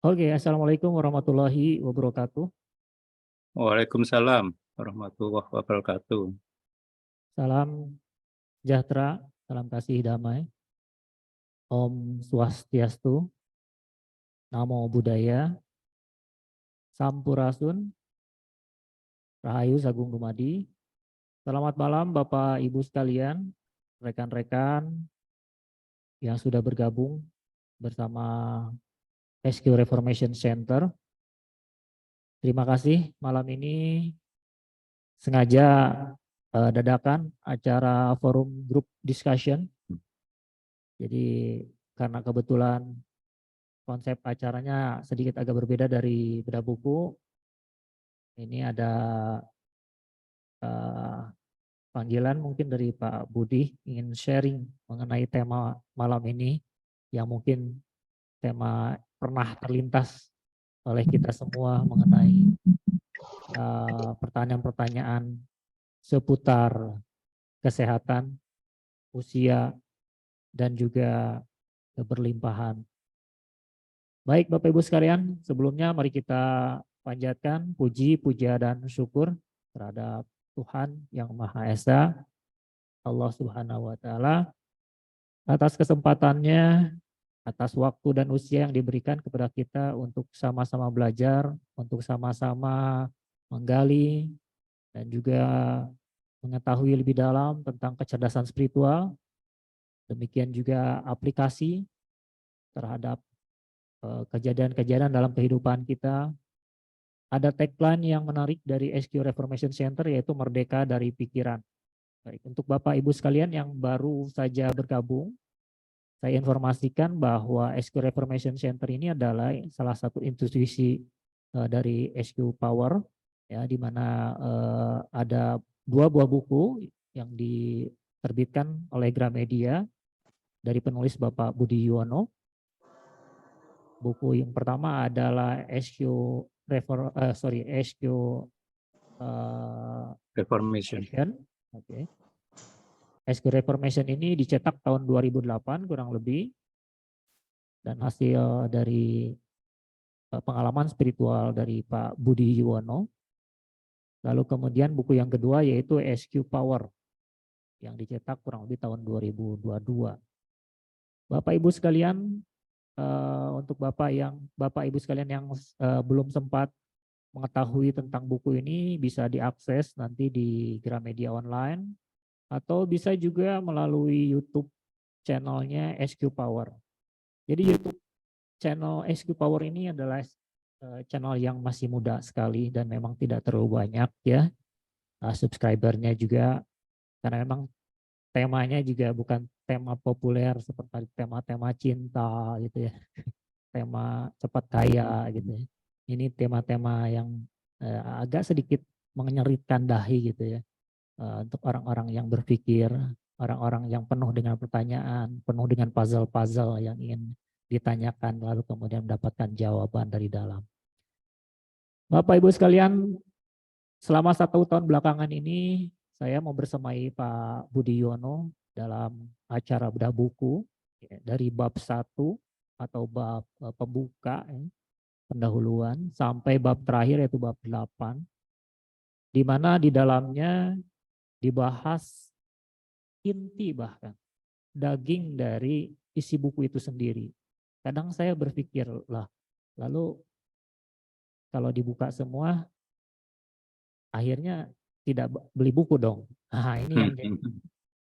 Oke, Assalamualaikum warahmatullahi wabarakatuh. Waalaikumsalam warahmatullahi wabarakatuh. Salam sejahtera, salam kasih damai. Om Swastiastu, Namo Buddhaya, Sampurasun, Rahayu Sagung Dumadi. Selamat malam Bapak Ibu sekalian, rekan-rekan yang sudah bergabung bersama SQ Reformation Center. Terima kasih malam ini sengaja dadakan acara forum group discussion. Jadi karena kebetulan konsep acaranya sedikit agak berbeda dari beda buku. Ini ada panggilan mungkin dari Pak Budi ingin sharing mengenai tema malam ini yang mungkin tema pernah terlintas oleh kita semua mengenai pertanyaan-pertanyaan seputar kesehatan, usia, dan juga keberlimpahan. Baik Bapak Ibu sekalian, sebelumnya mari kita panjatkan puji, puja, dan syukur terhadap Tuhan yang Maha Esa, Allah Subhanahu wa Ta'ala, atas kesempatannya, atas waktu dan usia yang diberikan kepada kita untuk sama-sama belajar, untuk sama-sama menggali, dan juga mengetahui lebih dalam tentang kecerdasan spiritual, demikian juga aplikasi terhadap kejadian-kejadian dalam kehidupan kita. Ada tagline yang menarik dari SQ Reformation Center yaitu merdeka dari pikiran. Baik, untuk Bapak Ibu sekalian yang baru saja bergabung, saya informasikan bahwa SQ Reformation Center ini adalah salah satu institusi dari SQ Power, ya, di mana ada dua buah buku yang diterbitkan oleh Gramedia dari penulis Bapak Budi Yuwono. Buku yang pertama adalah SQ Reformation. Oke. SQ Reformation ini dicetak tahun 2008 kurang lebih, dan hasil dari pengalaman spiritual dari Pak Budi Yuwono. Lalu kemudian buku yang kedua yaitu SQ Power yang dicetak kurang lebih tahun 2022. Bapak Ibu sekalian, untuk Bapak Ibu sekalian yang belum sempat mengetahui tentang buku ini, bisa diakses nanti di Gramedia Online atau bisa juga melalui YouTube channelnya SQ Power. Jadi YouTube channel SQ Power ini adalah channel yang masih muda sekali dan memang tidak terlalu banyak ya subscribernya juga, karena memang temanya juga bukan tema populer seperti tema-tema cinta gitu ya, tema cepat kaya gitu ya. Ini tema-tema yang agak sedikit menyeritkan dahi gitu ya, untuk orang-orang yang berpikir, orang-orang yang penuh dengan pertanyaan, penuh dengan puzzle-puzzle yang ingin ditanyakan lalu kemudian mendapatkan jawaban dari dalam. Bapak Ibu sekalian, selama 1 tahun belakangan ini saya mau bersemai Pak Budi Yuwono dalam acara bedah buku ya, dari bab 1 atau bab pembuka ya, pendahuluan sampai bab terakhir yaitu bab 8, di mana di dalamnya dibahas inti bahkan daging dari isi buku itu sendiri. Kadang saya berpikir lah, lalu kalau dibuka semua akhirnya tidak beli buku dong. Nah, ini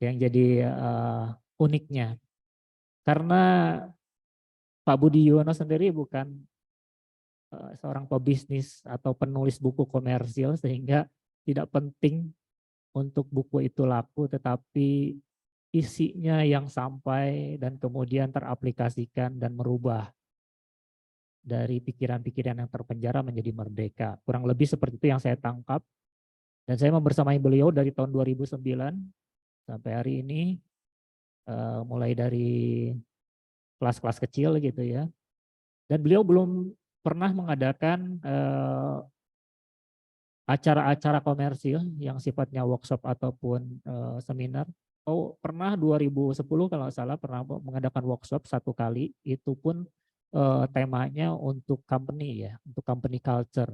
yang jadi uniknya. Karena Pak Budi Yuwono sendiri bukan seorang pebisnis atau penulis buku komersil sehingga tidak penting untuk buku itu laku, tetapi isinya yang sampai dan kemudian teraplikasikan dan merubah dari pikiran-pikiran yang terpenjara menjadi merdeka. Kurang lebih seperti itu yang saya tangkap. Dan saya membersamai beliau dari tahun 2009 sampai hari ini, mulai dari kelas-kelas kecil gitu ya. Dan beliau belum pernah mengadakan acara-acara komersil yang sifatnya workshop ataupun seminar. Oh, pernah 2010 kalau salah pernah mengadakan workshop 1 kali, itu pun temanya untuk company ya, untuk company culture.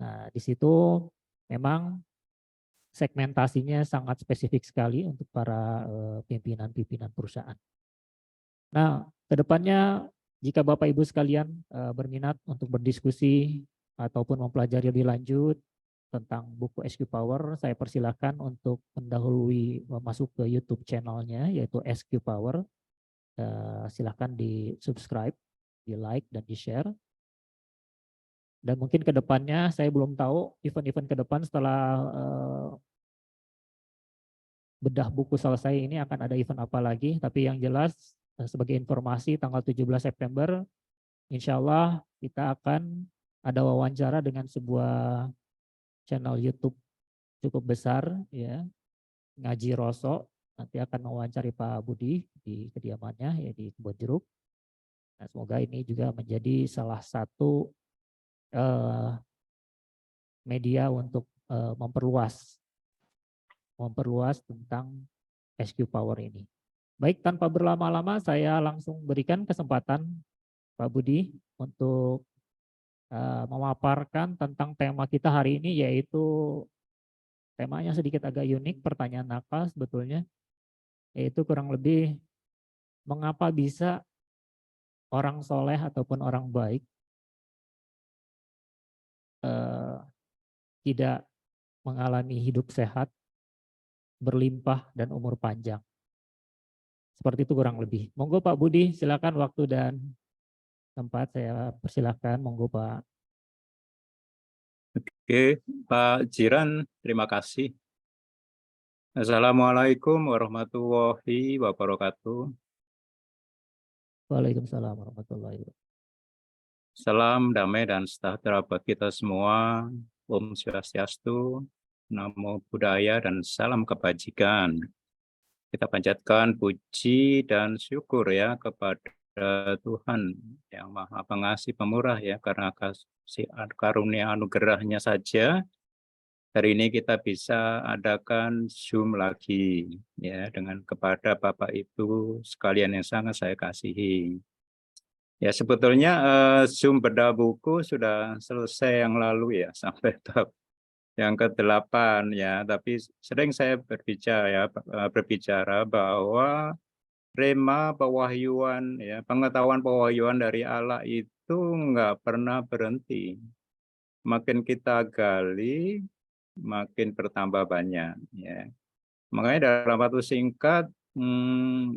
Nah, di situ memang segmentasinya sangat spesifik sekali untuk para pimpinan-pimpinan perusahaan. Nah, kedepannya jika Bapak Ibu sekalian berminat untuk berdiskusi ataupun mempelajari lebih lanjut tentang buku SQ Power, saya persilahkan untuk mendahului masuk ke YouTube channelnya yaitu SQ Power. Silahkan di subscribe, di like, dan di share. Dan mungkin ke depannya saya belum tahu event-event ke depan setelah bedah buku selesai ini akan ada event apa lagi. Tapi yang jelas sebagai informasi tanggal 17 September insya Allah kita akan ada wawancara dengan sebuah channel YouTube cukup besar ya, Ngaji Roso. Nanti akan mewawancari Pak Budi di kediamannya ya di Kebon Jeruk. Nah, semoga ini juga menjadi salah satu media untuk memperluas tentang SQ Power ini. Baik, tanpa berlama-lama saya langsung berikan kesempatan Pak Budi untuk memaparkan tentang tema kita hari ini, yaitu temanya sedikit agak unik, pertanyaan nakal sebetulnya, yaitu kurang lebih mengapa bisa orang soleh ataupun orang baik tidak mengalami hidup sehat, berlimpah, dan umur panjang. Seperti itu kurang lebih. Monggo Pak Budi, silakan waktu dan tempat saya persilahkan. Monggo Pak. Oke, Pak Jiran, terima kasih. Assalamualaikum warahmatullahi wabarakatuh. Waalaikumsalam warahmatullahi wabarakatuh. Salam damai dan sejahtera buat kita semua. Om Swastiastu, Namo Buddhaya, dan salam kebajikan. Kita panjatkan puji dan syukur ya kepada Tuhan yang Maha Pengasih Pemurah ya, karena kasih karunia anugerahnya saja hari ini kita bisa adakan Zoom lagi ya dengan kepada Bapak Ibu sekalian yang sangat saya kasihi. Ya sebetulnya Zoom bedah buku sudah selesai yang lalu ya sampai tahap yang ke-8 ya, tapi sering saya berbicara bahwa rema pewahyuan ya, pengetahuan pewahyuan dari Allah itu nggak pernah berhenti. Makin kita gali, makin bertambah banyak ya. Makanya dalam waktu singkat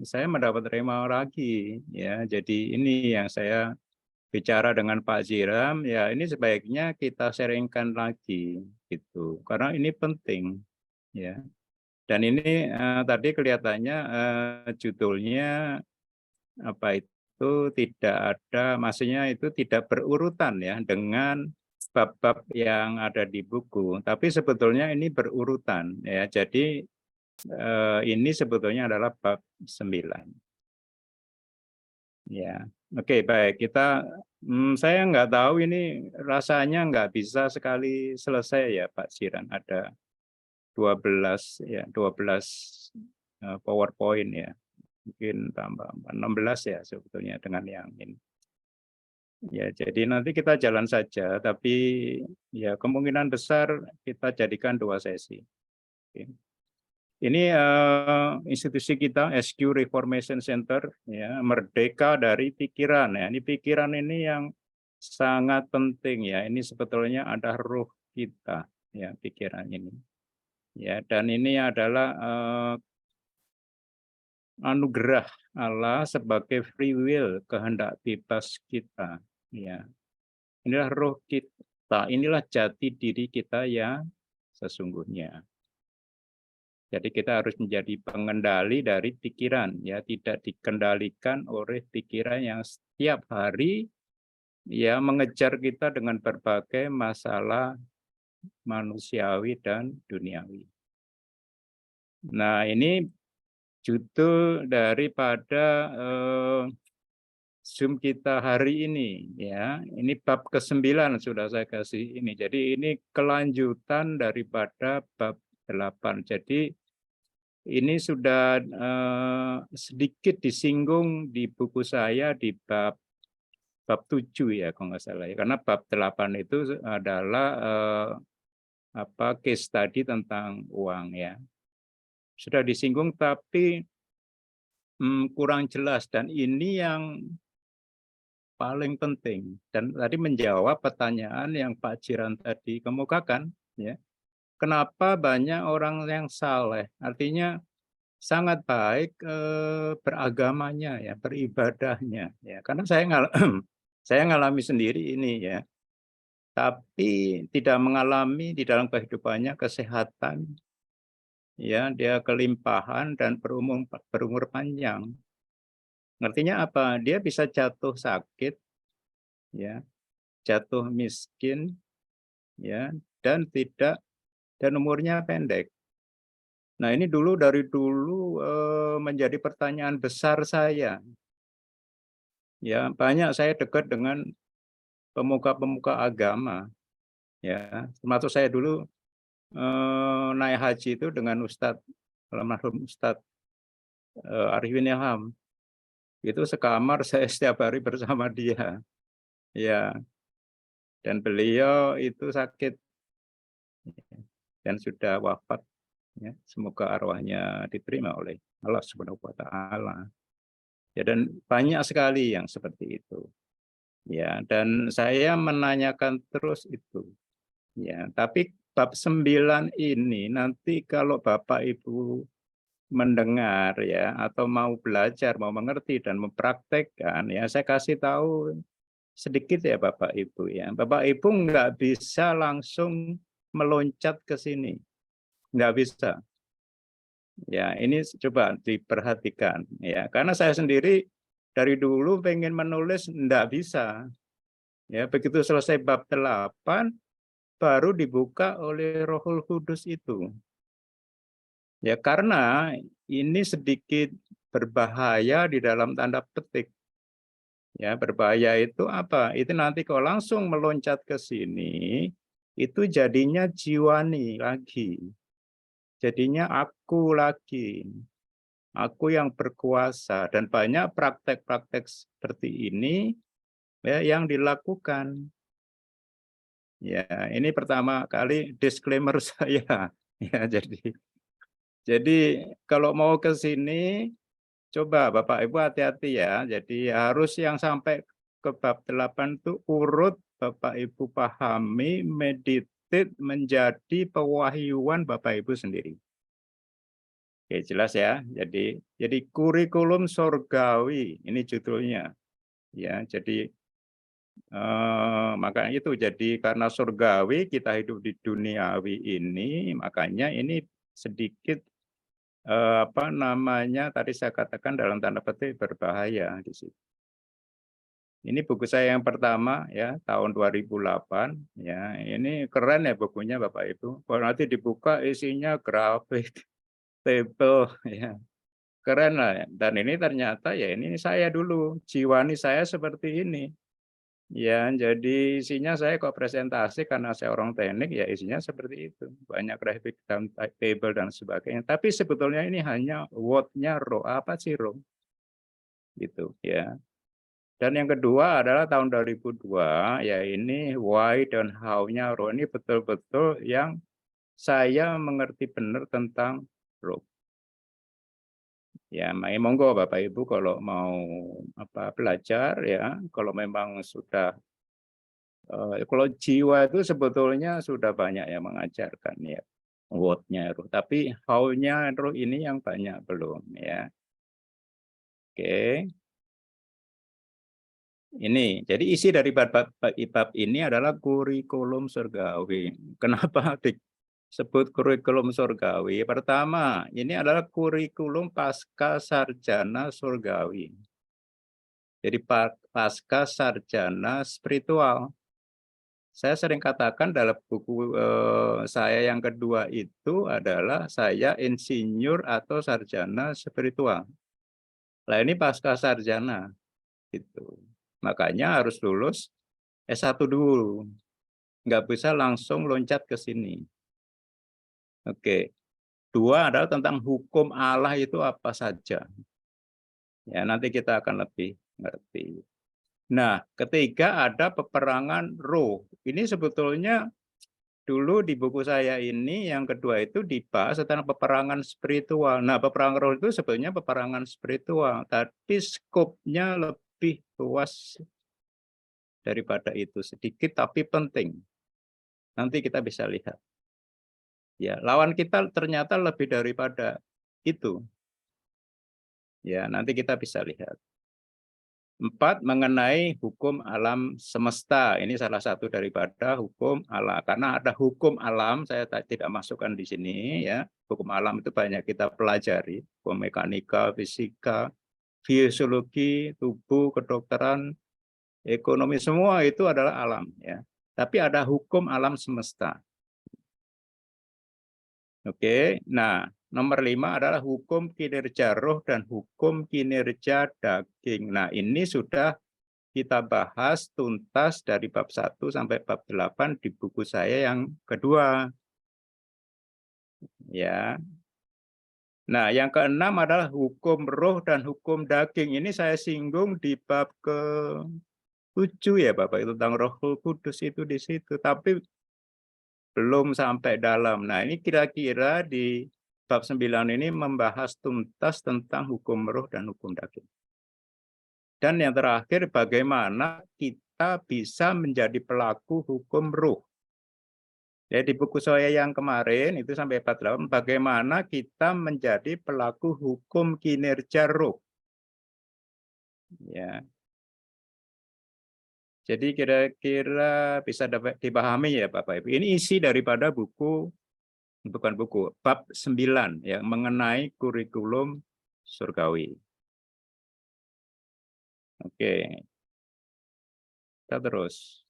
saya mendapat rema lagi ya. Jadi ini yang saya bicara dengan Pak Jiram ya, ini sebaiknya kita sharingkan lagi gitu. Karena ini penting ya. Dan ini tadi kelihatannya judulnya apa itu tidak ada, maksudnya itu tidak berurutan ya dengan bab-bab yang ada di buku. Tapi sebetulnya ini berurutan ya. Jadi ini sebetulnya adalah bab 9. Ya, oke baik. Saya nggak tahu ini rasanya nggak bisa sekali selesai ya Pak Jiran. Ada 12 ya, 12 PowerPoint ya. Mungkin tambah 16 ya sebetulnya dengan yang ini. Ya, jadi nanti kita jalan saja, tapi ya kemungkinan besar kita jadikan 2 sesi. Oke. Ini institusi kita SQ Reformation Center ya, merdeka dari pikiran ya. Ini pikiran ini yang sangat penting ya. Ini sebetulnya ada ruh kita ya, pikiran ini. Ya, dan ini adalah anugerah Allah sebagai free will, kehendak bebas kita ya. Inilah ruh kita, inilah jati diri kita yang sesungguhnya. Jadi kita harus menjadi pengendali dari pikiran, ya, tidak dikendalikan oleh pikiran yang setiap hari ya mengejar kita dengan berbagai masalah manusiawi dan duniawi. Nah, ini judul daripada Zoom kita hari ini ya. Ini bab ke-9 sudah saya kasih ini. Jadi ini kelanjutan daripada bab 8. Jadi ini sudah sedikit disinggung di buku saya di bab bab 7 ya kalau nggak salah ya. Karena bab 8 itu adalah case study tentang uang ya. Sudah disinggung tapi kurang jelas, dan ini yang paling penting. Dan tadi menjawab pertanyaan yang Pak Jiran tadi kemukakan ya. Kenapa banyak orang yang saleh? Artinya sangat baik beragamanya ya, beribadahnya ya. Karena saya ngalami sendiri ini ya. Tapi tidak mengalami di dalam kehidupannya kesehatan ya, dia kelimpahan dan berumur panjang. Ngertinya apa? Dia bisa jatuh sakit ya, jatuh miskin ya, dan umurnya pendek. Nah, ini dari dulu menjadi pertanyaan besar saya. Ya, banyak saya dekat dengan pemuka-pemuka agama ya. Termasuk saya dulu naik haji itu dengan almarhum Ustadz Arifin Ilham. Itu sekamar saya setiap hari bersama dia. Ya, dan beliau itu sakit dan sudah wafat ya. Semoga arwahnya diterima oleh Allah Subhanahu wa taala. Ya, dan banyak sekali yang seperti itu. Ya, dan saya menanyakan terus itu. Ya, tapi bab 9 ini nanti kalau Bapak Ibu mendengar ya, atau mau belajar, mau mengerti dan mempraktekkan ya, saya kasih tahu sedikit ya Bapak Ibu ya. Bapak Ibu nggak bisa langsung meloncat ke sini. Nggak bisa. Ya, ini coba diperhatikan ya. Karena saya sendiri dari dulu pengen menulis nggak bisa. Ya, begitu selesai bab 8 baru dibuka oleh Rohul Kudus itu. Ya, karena ini sedikit berbahaya di dalam tanda petik. Ya, berbahaya itu apa? Itu nanti kalau langsung meloncat ke sini, itu jadinya jiwani lagi. Jadinya aku lagi. Aku yang berkuasa, dan banyak praktek-praktek seperti ini ya yang dilakukan. Ya, ini pertama kali disclaimer saya. Ya, jadi kalau mau ke sini coba Bapak Ibu hati-hati ya. Jadi harus yang sampai ke bab 8 itu urut Bapak Ibu pahami, meditate menjadi pewahyuan Bapak Ibu sendiri. Oke, jelas ya. Jadi kurikulum surgawi ini judulnya. Ya, jadi makanya itu, jadi karena surgawi kita hidup di duniawi ini, makanya ini sedikit tadi saya katakan dalam tanda petik berbahaya di situ. Ini buku saya yang pertama ya, tahun 2008 ya. Ini keren ya bukunya Bapak Ibu. Kalau nanti dibuka isinya grafik, tabel ya. Keren lah ya. Dan ini ternyata ya ini saya dulu, jiwani saya seperti ini. Ya, jadi isinya saya kok presentasi karena saya orang teknik ya isinya seperti itu. Banyak grafik dan table dan sebagainya. Tapi sebetulnya ini hanya word-nya roh. Apa sih roh? Gitu ya. Dan yang kedua adalah tahun 2002 ya, ini why dan how-nya roh. Ini betul-betul yang saya mengerti benar tentang roh. Ya, monggo Bapak Ibu kalau mau belajar ya, kalau memang sudah kalau jiwa itu sebetulnya sudah banyak yang mengajarkan ya, word-nya roh, tapi how-nya roh ini yang banyak belum ya. Oke. Ini, jadi isi dari bab ini adalah kurikulum surgawi. Kenapa disebut kurikulum surgawi? Pertama, ini adalah kurikulum pasca sarjana surgawi. Jadi pasca sarjana spiritual. Saya sering katakan dalam buku saya yang kedua itu adalah saya insinyur atau sarjana spiritual. Nah, ini pasca sarjana gitu. Makanya harus lulus S1 dulu. Nggak bisa langsung loncat ke sini. Oke. 2 adalah tentang hukum Allah itu apa saja. Ya, nanti kita akan lebih ngerti. Nah, ketiga ada peperangan roh. Ini sebetulnya dulu di buku saya ini yang kedua itu dibahas tentang peperangan spiritual. Nah, peperangan roh itu sebetulnya peperangan spiritual, tapi skopnya lebih luas daripada itu, sedikit tapi penting. Nanti kita bisa lihat. Ya, lawan kita ternyata lebih daripada itu. Ya, nanti kita bisa lihat. 4, mengenai hukum alam semesta. Ini salah satu daripada hukum alam. Karena ada hukum alam, saya tidak masukkan di sini ya. Hukum alam itu banyak kita pelajari, hukum mekanika, fisika, fisiologi, tubuh, kedokteran, ekonomi, semua itu adalah alam ya. Tapi ada hukum alam semesta. Oke. Nah, nomor 5 adalah hukum kinerja roh dan hukum kinerja daging. Nah, ini sudah kita bahas tuntas dari bab 1 sampai bab 8 di buku saya yang kedua. Ya. Nah, yang keenam adalah hukum roh dan hukum daging. Ini saya singgung di bab ke-7 ya, Bapak, itu tentang Roh Kudus itu di situ, tapi belum sampai dalam. Nah, ini kira-kira di bab 9 ini membahas tuntas tentang hukum roh dan hukum daging. Dan yang terakhir, bagaimana kita bisa menjadi pelaku hukum roh. Ya, di buku saya yang kemarin itu sampai 48, bagaimana kita menjadi pelaku hukum kinerja roh. Ya. Jadi kira-kira bisa dapat dipahami ya Bapak Ibu. Ini isi daripada buku, bukan buku, bab 9 ya, mengenai kurikulum surgawi. Oke. Kita terus.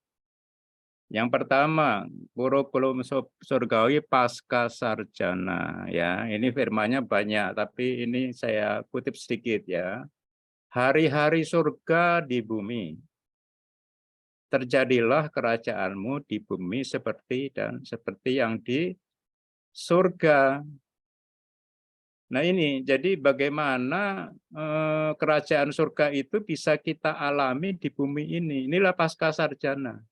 Yang pertama, kurikulum surgawi pasca sarjana ya. Ini firmannya banyak tapi ini saya kutip sedikit ya. Hari-hari surga di bumi. Terjadilah kerajaanmu di bumi seperti yang di surga. Nah ini, jadi bagaimana kerajaan surga itu bisa kita alami di bumi ini. Inilah pasca sarjana.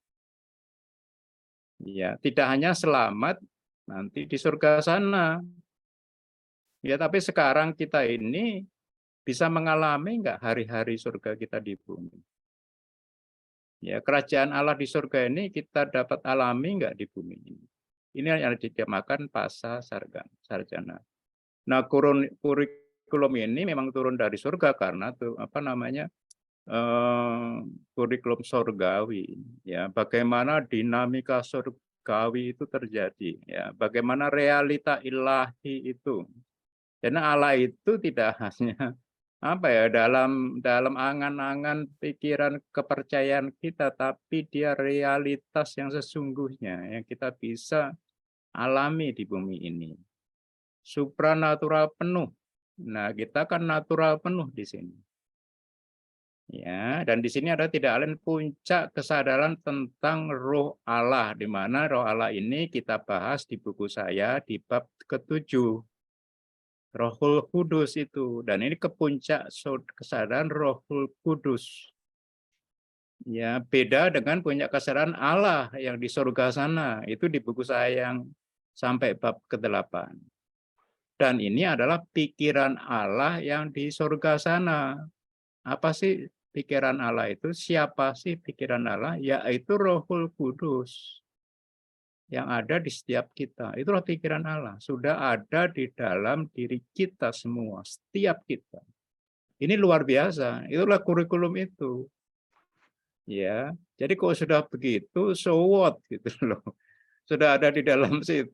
Ya, tidak hanya selamat nanti di surga sana. Ya, tapi sekarang kita ini bisa mengalami enggak hari-hari surga kita di bumi? Ya, kerajaan Allah di surga ini kita dapat alami enggak di bumi ini? Ini yang dinamakan pasca sarjana. Nah, kurikulum ini memang turun dari surga karena tuh apa namanya? Kurikulum surgawi ya. Bagaimana dinamika surgawi itu terjadi ya. Bagaimana realita ilahi itu. Karena Allah itu tidak hanya apa ya dalam angan-angan pikiran kepercayaan kita, tapi dia realitas yang sesungguhnya yang kita bisa alami di bumi ini. Supranatural penuh. Nah, kita kan natural penuh di sini. Ya, dan di sini ada tidak lain puncak kesadaran tentang roh Allah, di mana roh Allah ini kita bahas di buku saya di bab ke-7. Rohul Kudus itu, dan ini ke puncak kesadaran Rohul Kudus. Ya, beda dengan puncak kesadaran Allah yang di surga sana. Itu di buku saya yang sampai bab ke-8. Dan ini adalah pikiran Allah yang di surga sana. Apa sih pikiran Allah itu? Siapa sih pikiran Allah? Yaitu Rohul Kudus yang ada di setiap kita. Itulah pikiran Allah. Sudah ada di dalam diri kita semua, setiap kita. Ini luar biasa. Itulah kurikulum itu. Ya, jadi kalau sudah begitu, so what gitu loh. Sudah ada di dalam situ,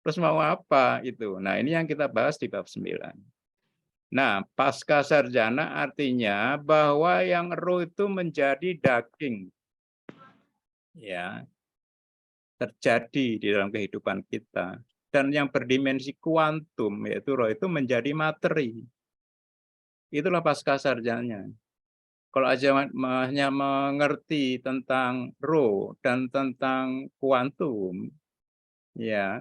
terus mau apa itu. Nah, ini yang kita bahas di bab 9. Nah, pasca sarjana artinya bahwa yang roh itu menjadi daging. Ya, terjadi di dalam kehidupan kita. Dan yang berdimensi kuantum, yaitu roh itu menjadi materi. Itulah pasca sarjananya. Kalau aja hanya mengerti tentang roh dan tentang kuantum, ya,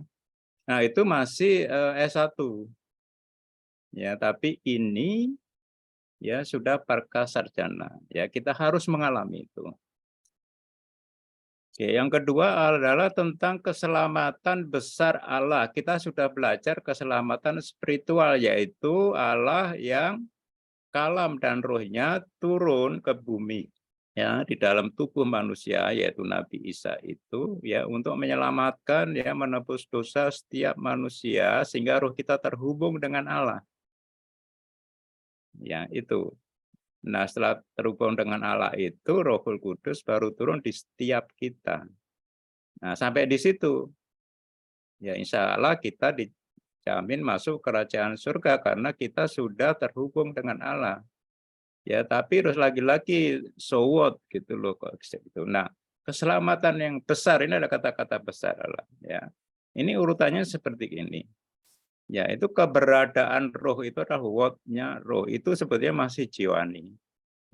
nah itu masih S1. Ya, tapi ini ya sudah prakasarjana. Ya, kita harus mengalami itu. Oke, yang kedua adalah tentang keselamatan besar Allah. Kita sudah belajar keselamatan spiritual, yaitu Allah yang kalam dan rohnya turun ke bumi, ya, di dalam tubuh manusia, yaitu Nabi Isa itu, ya, untuk menyelamatkan, ya, menebus dosa setiap manusia sehingga roh kita terhubung dengan Allah. Ya, itu. Nah, setelah terhubung dengan Allah itu, Rohul Kudus baru turun di setiap kita. Nah, sampai di situ, ya insya Allah kita dijamin masuk kerajaan surga karena kita sudah terhubung dengan Allah. Ya, tapi terus lagi-lagi so what gitu loh kok gitu. Nah, keselamatan yang besar ini ada kata-kata besar Allah, ya. Ini urutannya seperti ini. Ya, itu keberadaan roh itu adalah what-nya roh itu sebetulnya masih jiwani.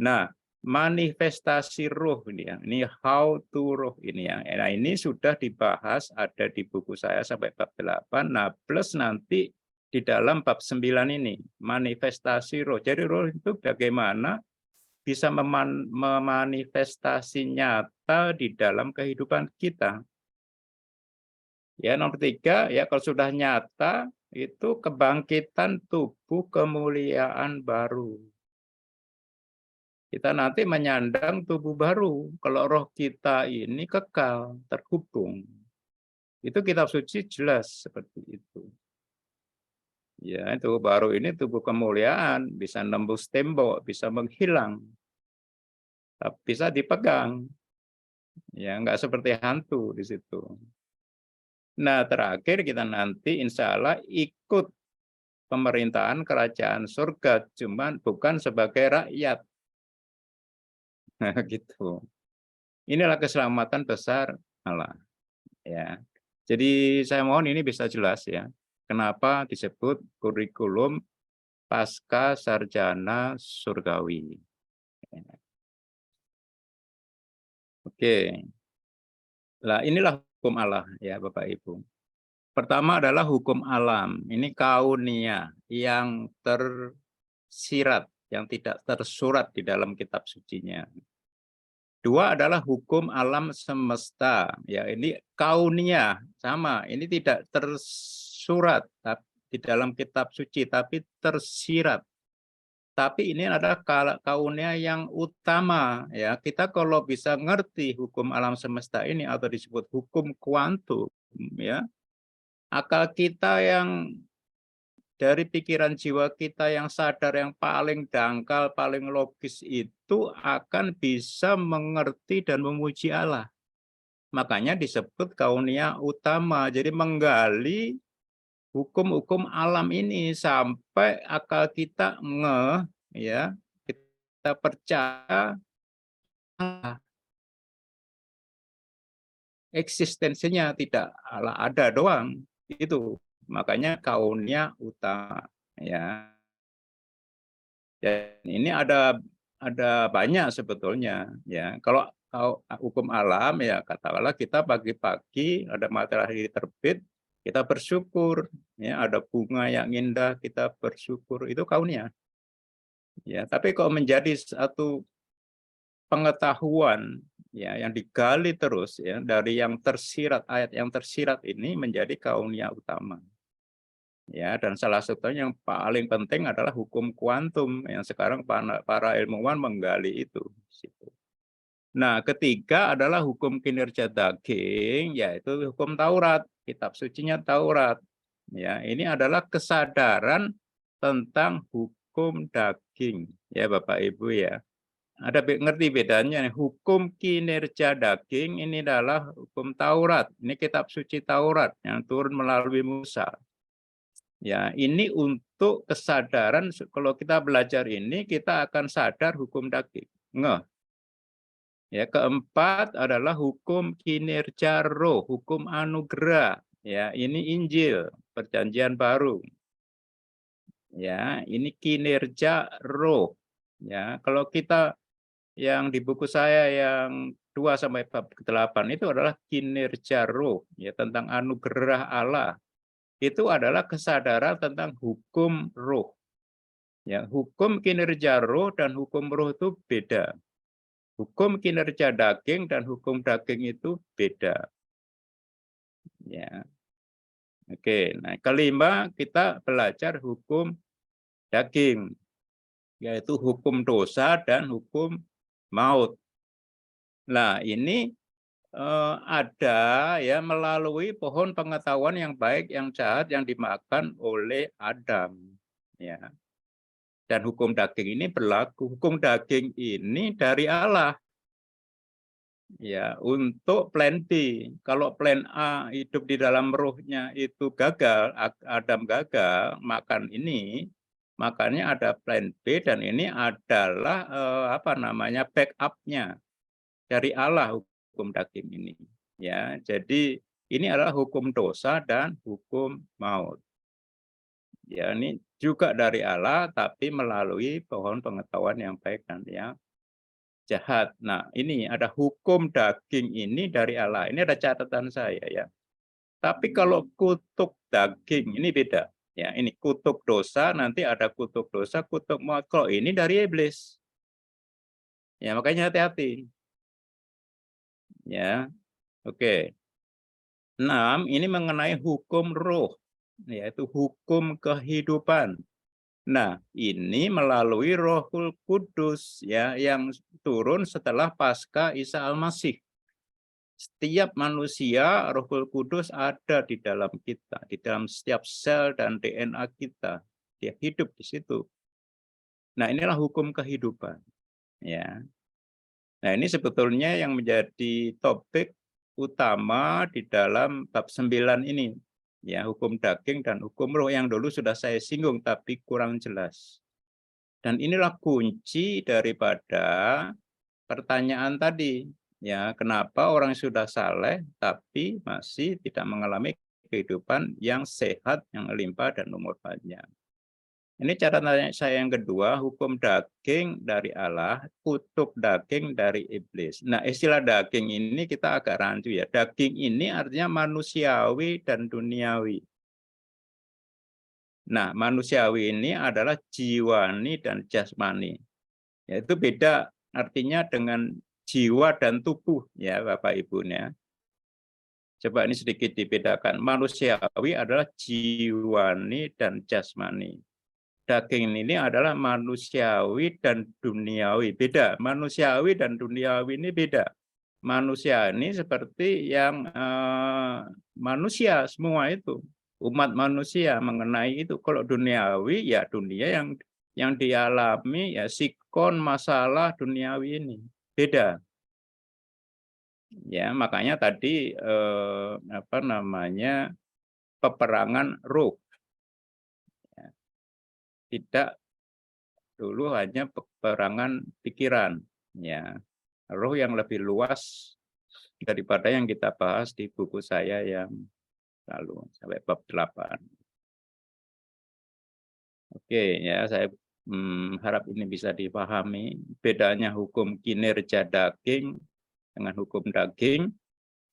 Nah, manifestasi roh ini ya, ini how to roh ini ya. Nah, ini sudah dibahas ada di buku saya sampai bab 8. Nah, plus nanti di dalam bab 9 ini, manifestasi roh. Jadi roh itu bagaimana bisa memanifestasi nyata di dalam kehidupan kita. Ya, nomor 3, ya kalau sudah nyata, itu kebangkitan tubuh kemuliaan baru. Kita nanti menyandang tubuh baru. Kalau roh kita ini kekal, terhubung. Itu kitab suci jelas seperti itu. Ya, itu baru ini tubuh kemuliaan, bisa nembus tembok, bisa menghilang, bisa dipegang. Ya, enggak seperti hantu di situ. Nah, terakhir kita nanti insya Allah ikut pemerintahan kerajaan surga, cuman bukan sebagai rakyat. Nah, gitu. Inilah keselamatan besar Allah. Ya. Jadi saya mohon ini bisa jelas ya. Kenapa disebut kurikulum pasca sarjana surgawi. Oke. Nah, inilah hukum Allah ya Bapak Ibu. Pertama adalah hukum alam. Ini kaunia yang tersirat, yang tidak tersurat di dalam kitab sucinya. Dua adalah hukum alam semesta. Ya, ini kaunia sama. Ini tidak tersurat di dalam kitab suci, tapi tersirat. Tapi ini adalah kaunia yang utama. Ya, kita kalau bisa ngerti hukum alam semesta ini atau disebut hukum kuantum, ya, akal kita yang dari pikiran jiwa kita yang sadar, yang paling dangkal, paling logis itu akan bisa mengerti dan memuji Allah. Makanya disebut kaunia utama. Jadi menggali hukum-hukum alam ini sampai akal kita ngeh, ya, kita percaya eksistensinya tidak Allah ada doang. Itu makanya kaunia utama, ya. Dan ini ada banyak sebetulnya ya. Kalau hukum alam ya katakanlah kita pagi-pagi ada matahari terbit, kita bersyukur ya, ada bunga yang indah kita bersyukur, itu kaunia. Ya, tapi kalau menjadi satu pengetahuan ya yang digali terus ya dari yang tersirat, ayat yang tersirat ini menjadi kaunia utama. Ya, dan salah satunya yang paling penting adalah hukum kuantum yang sekarang para ilmuwan menggali itu. Nah, ketiga adalah hukum kinerja daging, yaitu hukum Taurat, kitab sucinya Taurat. Ya, ini adalah kesadaran tentang hukum daging, ya Bapak Ibu ya. Ada ngerti bedanya nih, hukum kinerja daging ini adalah hukum Taurat. Ini kitab suci Taurat yang turun melalui Musa. Ya, ini untuk kesadaran kalau kita belajar ini kita akan sadar hukum daging. Ngeh. Ya, keempat adalah hukum kinerja roh, hukum anugerah. Ya, ini Injil, Perjanjian Baru. Ya, ini kinerja roh. Ya, kalau kita yang di buku saya yang 2 sampai bab 8 itu adalah kinerja roh, ya tentang anugerah Allah. Itu adalah kesadaran tentang hukum roh. Ya, hukum kinerja roh dan hukum roh itu beda. Hukum kinerja daging dan hukum daging itu beda. Ya. Oke, nah kelima kita belajar hukum daging, yaitu hukum dosa dan hukum maut. Nah, ini ada ya melalui pohon pengetahuan yang baik, yang jahat yang dimakan oleh Adam. Ya. Dan hukum daging ini berlaku. Hukum daging ini dari Allah. Ya, untuk plan B. Kalau plan A hidup di dalam rohnya itu gagal, Adam gagal makan ini, makanya ada plan B dan ini adalah apa namanya backup-nya dari Allah hukum daging ini. Ya, jadi ini adalah hukum dosa dan hukum maut. Ya, ini juga dari Allah tapi melalui pohon pengetahuan yang baik dan yang jahat. Nah, ini ada hukum daging ini dari Allah. Ini ada catatan saya ya. Tapi kalau kutuk daging ini beda. Ya, ini kutuk dosa, nanti ada kutuk dosa, kutuk maut. Kalau ini dari iblis. Ya, makanya hati-hati. Ya. Oke. 6 ini mengenai hukum roh, yaitu hukum kehidupan. Nah, ini melalui Rohul Kudus ya yang turun setelah Paskah Isa Al-Masih. Setiap manusia, Rohul Kudus ada di dalam kita, di dalam setiap sel dan DNA kita. Dia hidup di situ. Nah, inilah hukum kehidupan. Ya. Nah, ini sebetulnya yang menjadi topik utama di dalam bab 9 ini. Ya, hukum daging dan hukum roh yang dulu sudah saya singgung tapi kurang jelas. Dan inilah kunci daripada pertanyaan tadi. Ya, kenapa orang sudah saleh tapi masih tidak mengalami kehidupan yang sehat, yang limpah dan umur panjang. Ini catatan saya yang kedua, hukum daging dari Allah, kutuk daging dari iblis. Nah, istilah daging ini kita agak rancu ya. Daging ini artinya manusiawi dan duniawi. Nah, manusiawi ini adalah jiwani dan jasmani. Yaitu beda artinya dengan jiwa dan tubuh ya Bapak Ibunya. Coba ini sedikit dibedakan. Manusiawi adalah jiwani dan jasmani. Daging ini adalah manusiawi dan duniawi. Beda, manusiawi dan duniawi ini beda. Manusia ini seperti yang manusia semua itu. Umat manusia mengenai itu. Kalau duniawi ya dunia yang dialami ya sikon masalah duniawi ini. Beda. Ya, makanya tadi apa namanya peperangan roh. Ya, tidak dulu hanya peperangan pikiran, ya. Roh yang lebih luas daripada yang kita bahas di buku saya yang lalu sampai bab 8. Oke, ya saya harap ini bisa dipahami bedanya hukum kinerja daging dengan hukum daging,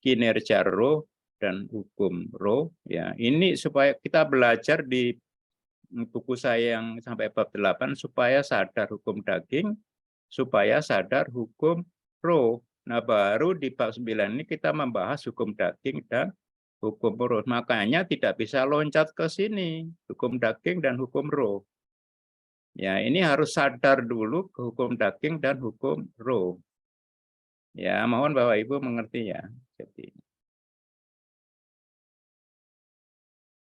kinerja roh dan hukum roh ya. Ini supaya kita belajar di buku saya yang sampai bab 8 supaya sadar hukum daging, supaya sadar hukum roh. Nah, baru di bab 9 ini kita membahas hukum daging dan hukum roh. Makanya tidak bisa loncat ke sini, hukum daging dan hukum roh. Ya, ini harus sadar dulu ke hukum daging dan hukum roh. Ya, mohon Bapak Ibu mengerti ya. Jadi,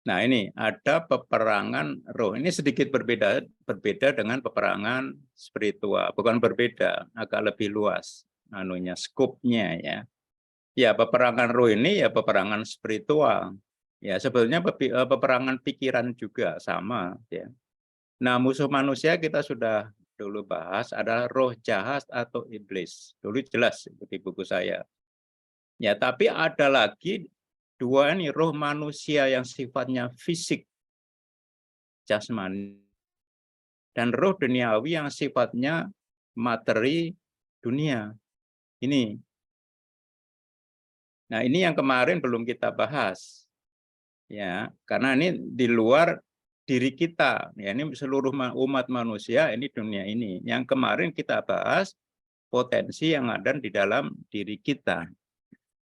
nah, ini ada peperangan roh. Ini sedikit berbeda dengan peperangan spiritual. Bukan berbeda, agak lebih luas anunya, skopnya ya. Ya, peperangan roh ini ya peperangan spiritual. Ya, sebetulnya peperangan pikiran juga sama ya. Nah, musuh manusia kita sudah dulu bahas adalah roh jahat atau iblis. Dulu jelas di buku saya. Ya, tapi ada lagi dua ini roh manusia yang sifatnya fisik, jasmani, dan roh duniawi yang sifatnya materi dunia. Ini. Nah, ini yang kemarin belum kita bahas. Ya, karena ini di luar diri kita. Ya, ini seluruh umat manusia, ini dunia ini. Yang kemarin kita bahas potensi yang ada di dalam diri kita.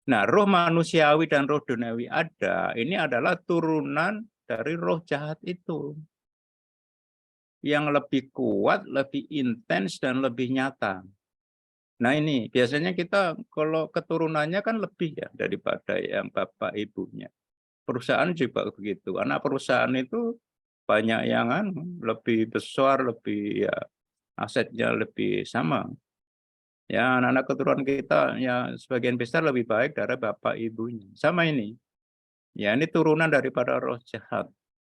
Nah, roh manusiawi dan roh duniawi ada, ini adalah turunan dari roh jahat itu. Yang lebih kuat, lebih intens, dan lebih nyata. Nah ini, biasanya kita kalau keturunannya kan lebih ya daripada yang bapak ibunya. Perusahaan juga begitu. Anak perusahaan itu banyak yang lebih besar, lebih ya asetnya lebih sama. Ya anak-anak keturunan kita ya sebagian besar lebih baik dari bapak ibunya. Sama ini. Ya ini turunan daripada roh jahat.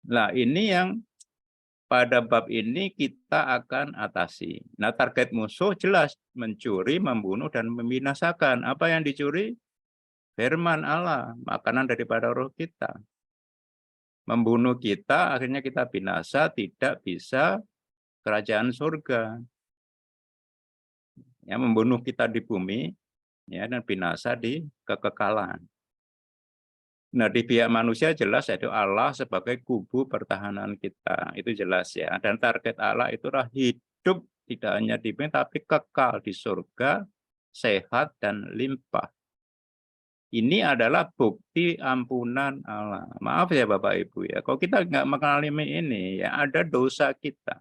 Nah ini yang pada bab ini kita akan atasi. Nah target musuh jelas mencuri, membunuh, dan membinasakan. Apa yang dicuri? Firman Allah, makanan daripada roh kita. Membunuh kita, akhirnya kita binasa, tidak bisa kerajaan surga. Ya, membunuh kita di bumi, ya, dan binasa di kekekalan. Nah, di pihak manusia jelas yaitu Allah sebagai kubu pertahanan kita. Itu jelas ya. Dan target Allah itulah hidup tidak hanya di bumi, tapi kekal di surga, sehat, dan limpah. Ini adalah bukti ampunan Allah. Maaf ya Bapak Ibu ya, kalau kita nggak mengalami ini, ya ada dosa kita.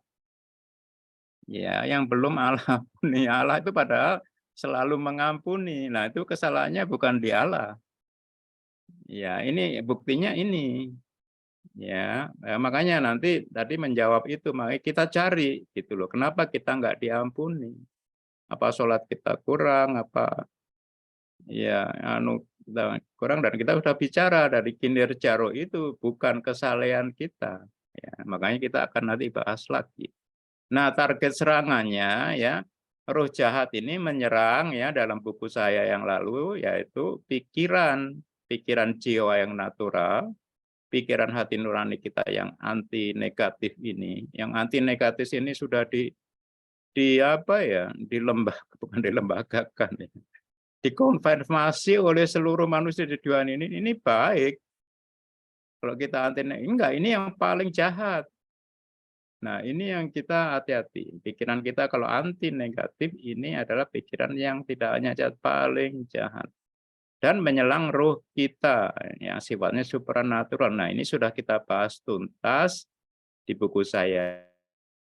Ya, yang belum Allah ampuni. Allah itu padahal selalu mengampuni. Nah, itu kesalahannya bukan di Allah. Ya, ini buktinya ini. Ya, makanya nanti tadi menjawab itu, makanya kita cari gitu loh. Kenapa kita nggak diampuni? Apa sholat kita kurang? Apa ya kita kurang? Dan kita sudah bicara dari kinerja roh itu bukan kesalehan kita. Ya, makanya kita akan nanti bahas lagi. Nah, target serangannya ya, roh jahat ini menyerang ya dalam buku saya yang lalu yaitu pikiran, pikiran jiwa yang natural, pikiran hati nurani kita yang anti negatif ini. Yang anti negatif ini sudah di apa ya, bukan dilembagakan ya. Dikonfirmasi oleh seluruh manusia di dunia ini baik. Kalau kita anti enggak, ini yang paling jahat. Nah, ini yang kita hati-hati. Pikiran kita kalau anti negatif ini adalah pikiran yang tidak hanya jahat, paling jahat. Dan menyelang roh kita yang sifatnya supernatural. Nah, ini sudah kita bahas tuntas di buku saya.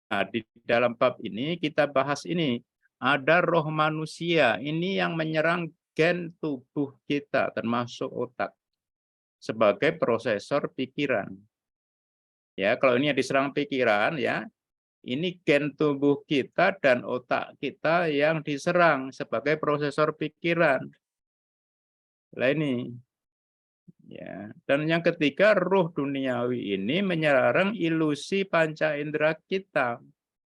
Nah, di dalam bab ini kita bahas ini. Ada roh manusia, ini yang menyerang gen tubuh kita, termasuk otak, sebagai prosesor pikiran. Ya, kalau ini yang diserang pikiran, ya, ini gen tubuh kita dan otak kita yang diserang sebagai prosesor pikiran. Nah ini, ya. Dan yang ketiga, roh duniawi ini menyerang ilusi panca indera kita.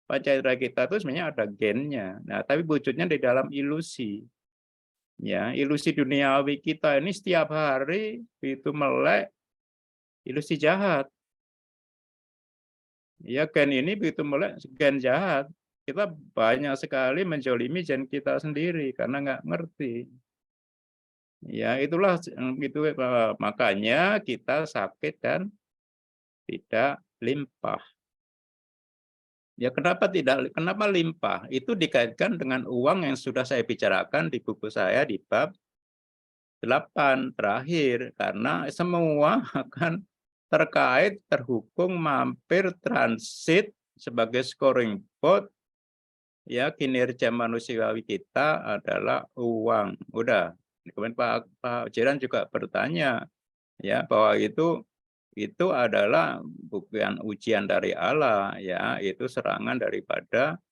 Panca indera kita itu sebenarnya ada gennya. Nah, tapi wujudnya di dalam ilusi. Ya, ilusi duniawi kita ini setiap hari itu melek ilusi jahat. Ya, gen ini begitu mulai gen jahat. Kita banyak sekali menjolimi gen kita sendiri karena nggak ngerti. Ya, itulah itu makanya kita sakit dan tidak limpah. Ya, kenapa limpah? Itu dikaitkan dengan uang yang sudah saya bicarakan di buku saya di bab 8 terakhir karena semua akan terkait, terhubung, mampir, transit sebagai scoring board. Ya, kinerja manusiawi kita adalah uang. Udah. Kemudian Pak Jiran juga bertanya ya bahwa itu adalah bukan ujian dari Allah ya, itu serangan daripada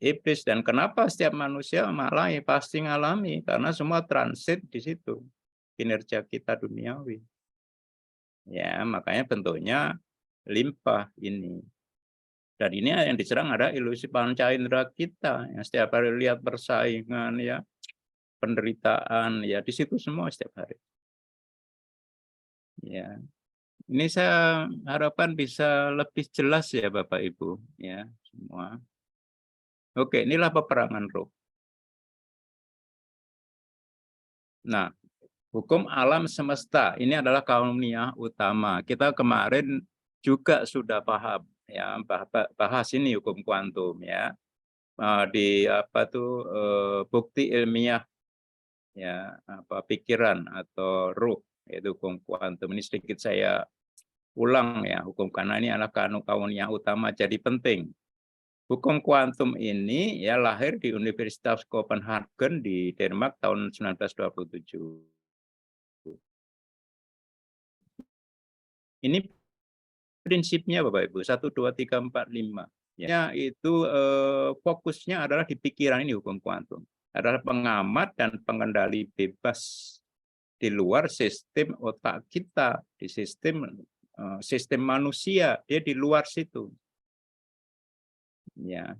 iblis. Dan kenapa setiap manusia malah pasti ngalami karena semua transit di situ kinerja kita duniawi. Ya, makanya bentuknya limpah ini. Dan ini yang diserang ada ilusi panca indera kita yang setiap hari lihat persaingan ya, penderitaan ya di situ semua setiap hari. Ya. Ini saya harapkan bisa lebih jelas ya Bapak Ibu ya semua. Oke, inilah peperangan roh. Nah, hukum alam semesta ini adalah kauniyah utama. Kita kemarin juga sudah paham ya, bahas ini hukum kuantum ya. Di apa tuh bukti ilmiah ya, apa pikiran atau ruh, yaitu hukum kuantum. Ini sedikit saya ulang ya, hukum karena ini adalah kawan yang utama jadi penting. Hukum kuantum ini ya lahir di Universitas Copenhagen di Denmark tahun 1927. Ini prinsipnya Bapak Ibu, 1, 2, 3, 4, 5. Ya, itu fokusnya adalah di pikiran ini hukum kuantum. Adalah pengamat dan pengendali bebas di luar sistem otak kita, di sistem manusia, dia di luar situ. Ya.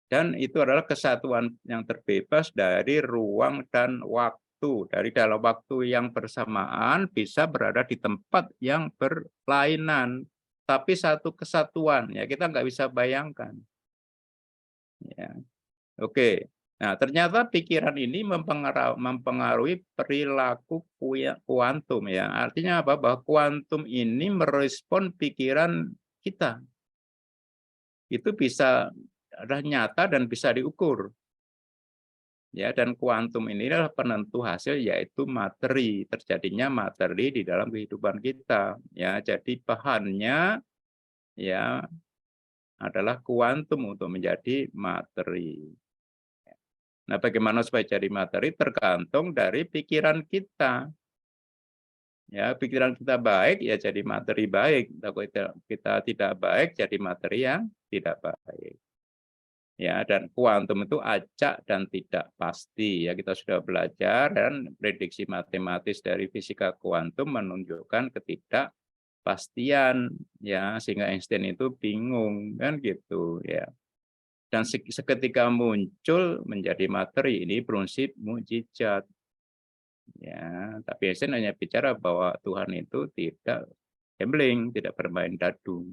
Dan itu adalah kesatuan yang terbebas dari ruang dan waktu. Dari dalam waktu yang bersamaan bisa berada di tempat yang berlainan, tapi satu kesatuan. Ya, kita nggak bisa bayangkan. Ya. Oke. Nah, ternyata pikiran ini mempengaruhi perilaku kuantum ya. Artinya apa? Bahwa kuantum ini merespon pikiran kita. Itu bisa adalah nyata dan bisa diukur. Ya, dan kuantum ini adalah penentu hasil yaitu materi, terjadinya materi di dalam kehidupan kita. Ya, jadi bahannya ya adalah kuantum untuk menjadi materi. Nah, bagaimana supaya jadi materi tergantung dari pikiran kita. Ya, pikiran kita baik ya jadi materi baik. Kalau kita tidak baik jadi materi yang tidak baik. Ya, dan kuantum itu acak dan tidak pasti. Ya, kita sudah belajar dan prediksi matematis dari fisika kuantum menunjukkan ketidakpastian ya, sehingga Einstein itu bingung kan gitu ya. Dan seketika muncul menjadi materi, ini prinsip mukjizat. Ya, tapi Einstein hanya bicara bahwa Tuhan itu tidak gambling, tidak bermain dadu.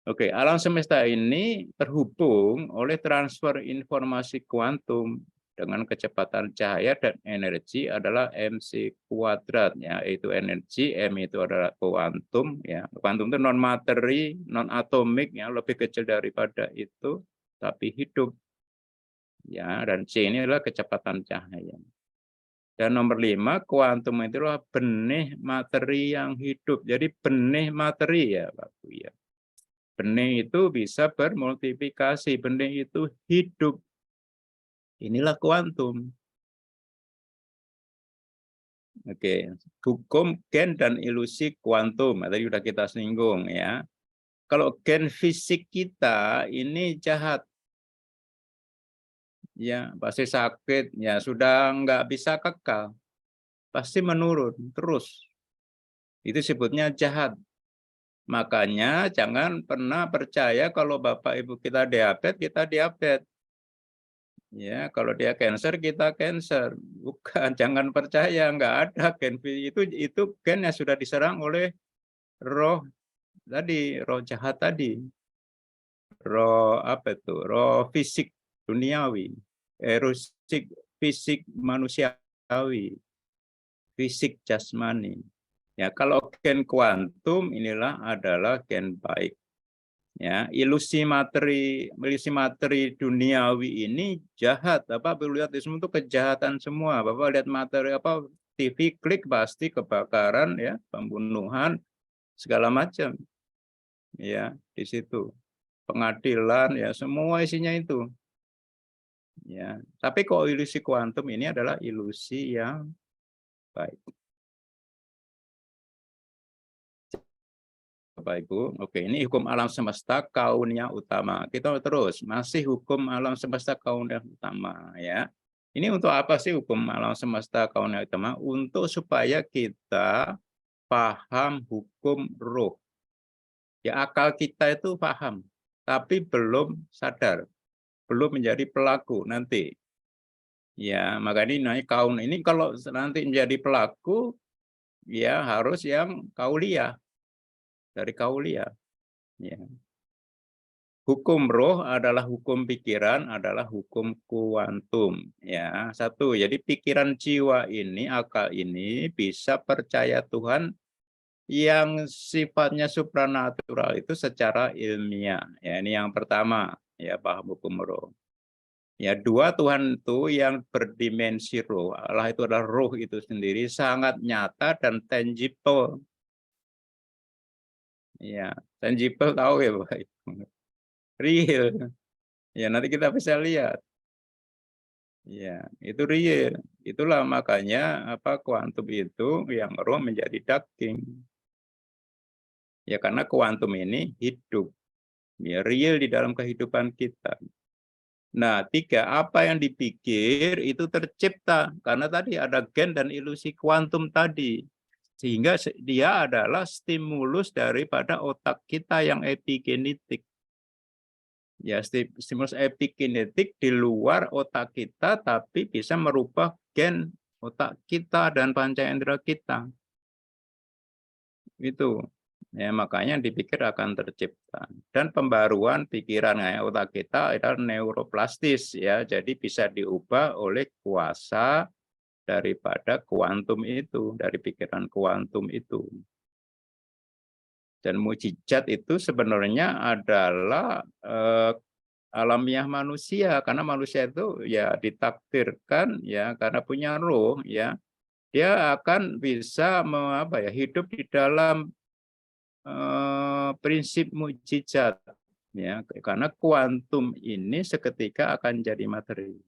Oke, alam semesta ini terhubung oleh transfer informasi kuantum dengan kecepatan cahaya dan energi adalah mc kuadrat ya, yaitu energi, m itu adalah kuantum ya. Kuantum itu non materi, non atomik ya, lebih kecil daripada itu tapi hidup. Ya, dan c ini adalah kecepatan cahaya. Dan nomor 5, kuantum itu adalah benih materi yang hidup. Jadi benih materi ya, Pak Bu ya. Benih itu bisa bermultiplikasi, benih itu hidup. Inilah kuantum. Oke, hukum gen dan ilusi kuantum. Tadi sudah kita singgung ya. Kalau gen fisik kita ini jahat, ya pasti sakit, ya sudah nggak bisa kekal, pasti menurun terus. Itu sebutnya jahat. Makanya jangan pernah percaya kalau Bapak Ibu kita diabetes. Ya, kalau dia cancer kita cancer. Bukan, jangan percaya, nggak ada gen itu gen yang sudah diserang oleh roh tadi, roh jahat tadi. Roh apa itu? Roh fisik duniawi. Fisik manusiawi. Fisik jasmani. Ya, kalau gen kuantum inilah adalah gen baik. Ya, ilusi materi duniawi ini jahat. Bapak lihat semua itu kejahatan semua. Bapak lihat materi apa TV klik pasti kebakaran ya, pembunuhan segala macam. Ya, di situ. Pengadilan ya, semua isinya itu. Ya, tapi kok ilusi kuantum ini adalah ilusi yang baik. Bapak Ibu, oke ini hukum alam semesta kaunnya utama. Kita terus masih hukum alam semesta kaunnya utama ya. Ini untuk apa sih hukum alam semesta kaunnya utama? Untuk supaya kita paham hukum roh. Ya akal kita itu paham, tapi belum sadar, belum menjadi pelaku nanti. Ya makanya naik kaun ini kalau nanti menjadi pelaku, ya harus yang kauliah dari kauliah. Ya. Hukum roh adalah hukum pikiran, adalah hukum kuantum. Ya, satu. Jadi pikiran jiwa ini, akal ini bisa percaya Tuhan yang sifatnya supranatural itu secara ilmiah. Ya, ini yang pertama, ya paham hukum roh. Ya, dua Tuhan itu yang berdimensi roh. Allah itu adalah roh itu sendiri sangat nyata dan tangible. Ya, tangible tahu ya Bapak Ibu. Real. Ya, nanti kita bisa lihat. Ya, itu real. Itulah makanya kuantum itu yang roh menjadi daging. Ya, karena kuantum ini hidup. Ya, real di dalam kehidupan kita. Nah, tiga, apa yang dipikir itu tercipta. Karena tadi ada gen dan ilusi kuantum tadi. Sehingga dia adalah stimulus daripada otak kita yang epigenetik. Ya, stimulus epigenetik di luar otak kita, tapi bisa merubah gen otak kita dan panca indera kita. Itu. Ya, makanya dipikir akan tercipta. Dan pembaruan pikiran otak kita adalah neuroplastis ya, jadi bisa diubah oleh kuasa daripada kuantum itu, dari pikiran kuantum itu. Dan mukjizat itu sebenarnya adalah alamiah manusia, karena manusia itu ya ditakdirkan ya karena punya roh ya, dia akan bisa hidup di dalam prinsip mukjizat ya, karena kuantum ini seketika akan jadi materi.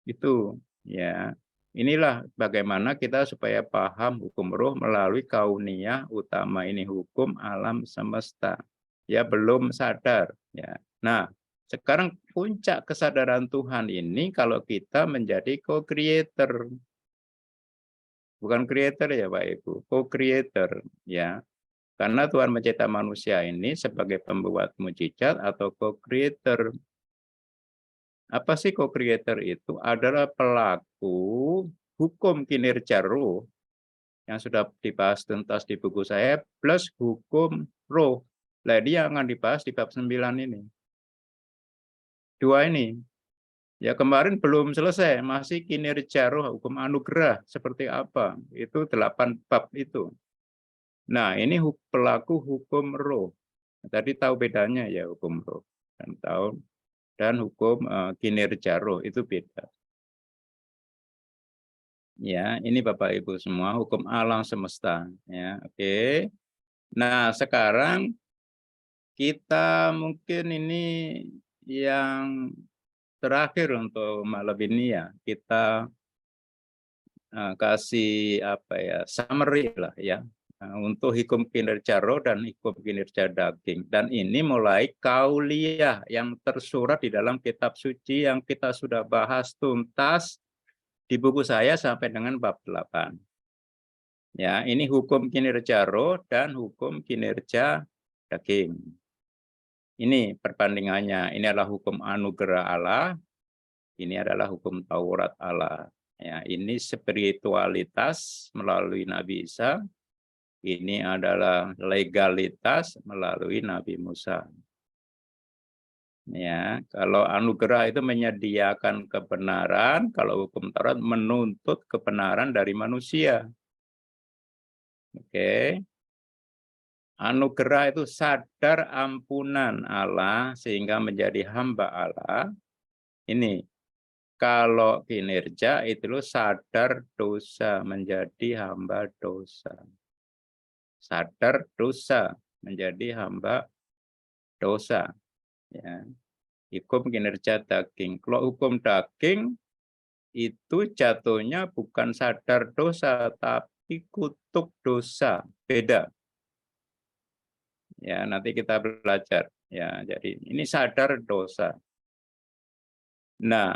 Itu ya. Inilah bagaimana kita supaya paham hukum roh melalui kauniyah utama ini, hukum alam semesta. Ya, belum sadar ya. Nah, sekarang puncak kesadaran Tuhan ini kalau kita menjadi co-creator. Bukan creator ya Pak Ibu, co-creator ya. Karena Tuhan mencipta manusia ini sebagai pembuat mukjizat atau co-creator. Apa sih co-creator itu? Adalah pelaku hukum kinerja roh yang sudah dibahas tuntas di buku saya, plus hukum roh. Nah, dia akan dibahas di bab 9 ini. Dua ini. Ya, kemarin belum selesai, masih kinerja roh, hukum anugerah seperti apa. Itu 8 bab itu. Nah, ini pelaku hukum roh. Tadi tahu bedanya ya hukum roh dan hukum kinerja roh itu beda. Ya, ini Bapak Ibu semua hukum alam semesta ya. Oke. Nah, sekarang kita mungkin ini yang terakhir untuk malam ini ya. Kita kasih summary lah ya. Untuk hukum kinerja roh dan hukum kinerja daging. Dan ini mulai kauliyah yang tersurat di dalam kitab suci yang kita sudah bahas tuntas di buku saya sampai dengan bab 8. Ya, ini hukum kinerja roh dan hukum kinerja daging. Ini perbandingannya. Ini adalah hukum anugerah Allah, ini adalah hukum Taurat Allah. Ya, ini spiritualitas melalui Nabi Isa. Ini adalah legalitas melalui Nabi Musa. Ya, kalau anugerah itu menyediakan kebenaran, kalau hukum Taurat menuntut kebenaran dari manusia. Oke. Anugerah itu sadar ampunan Allah sehingga menjadi hamba Allah. Ini kalau kinerja itu sadar dosa menjadi hamba dosa. Sadar dosa menjadi hamba dosa. Ya. Hukum kinerja daging. Kalau hukum daging itu jatuhnya bukan sadar dosa, tapi kutuk dosa. Beda. Ya, nanti kita belajar. Ya, jadi ini sadar dosa. Nah,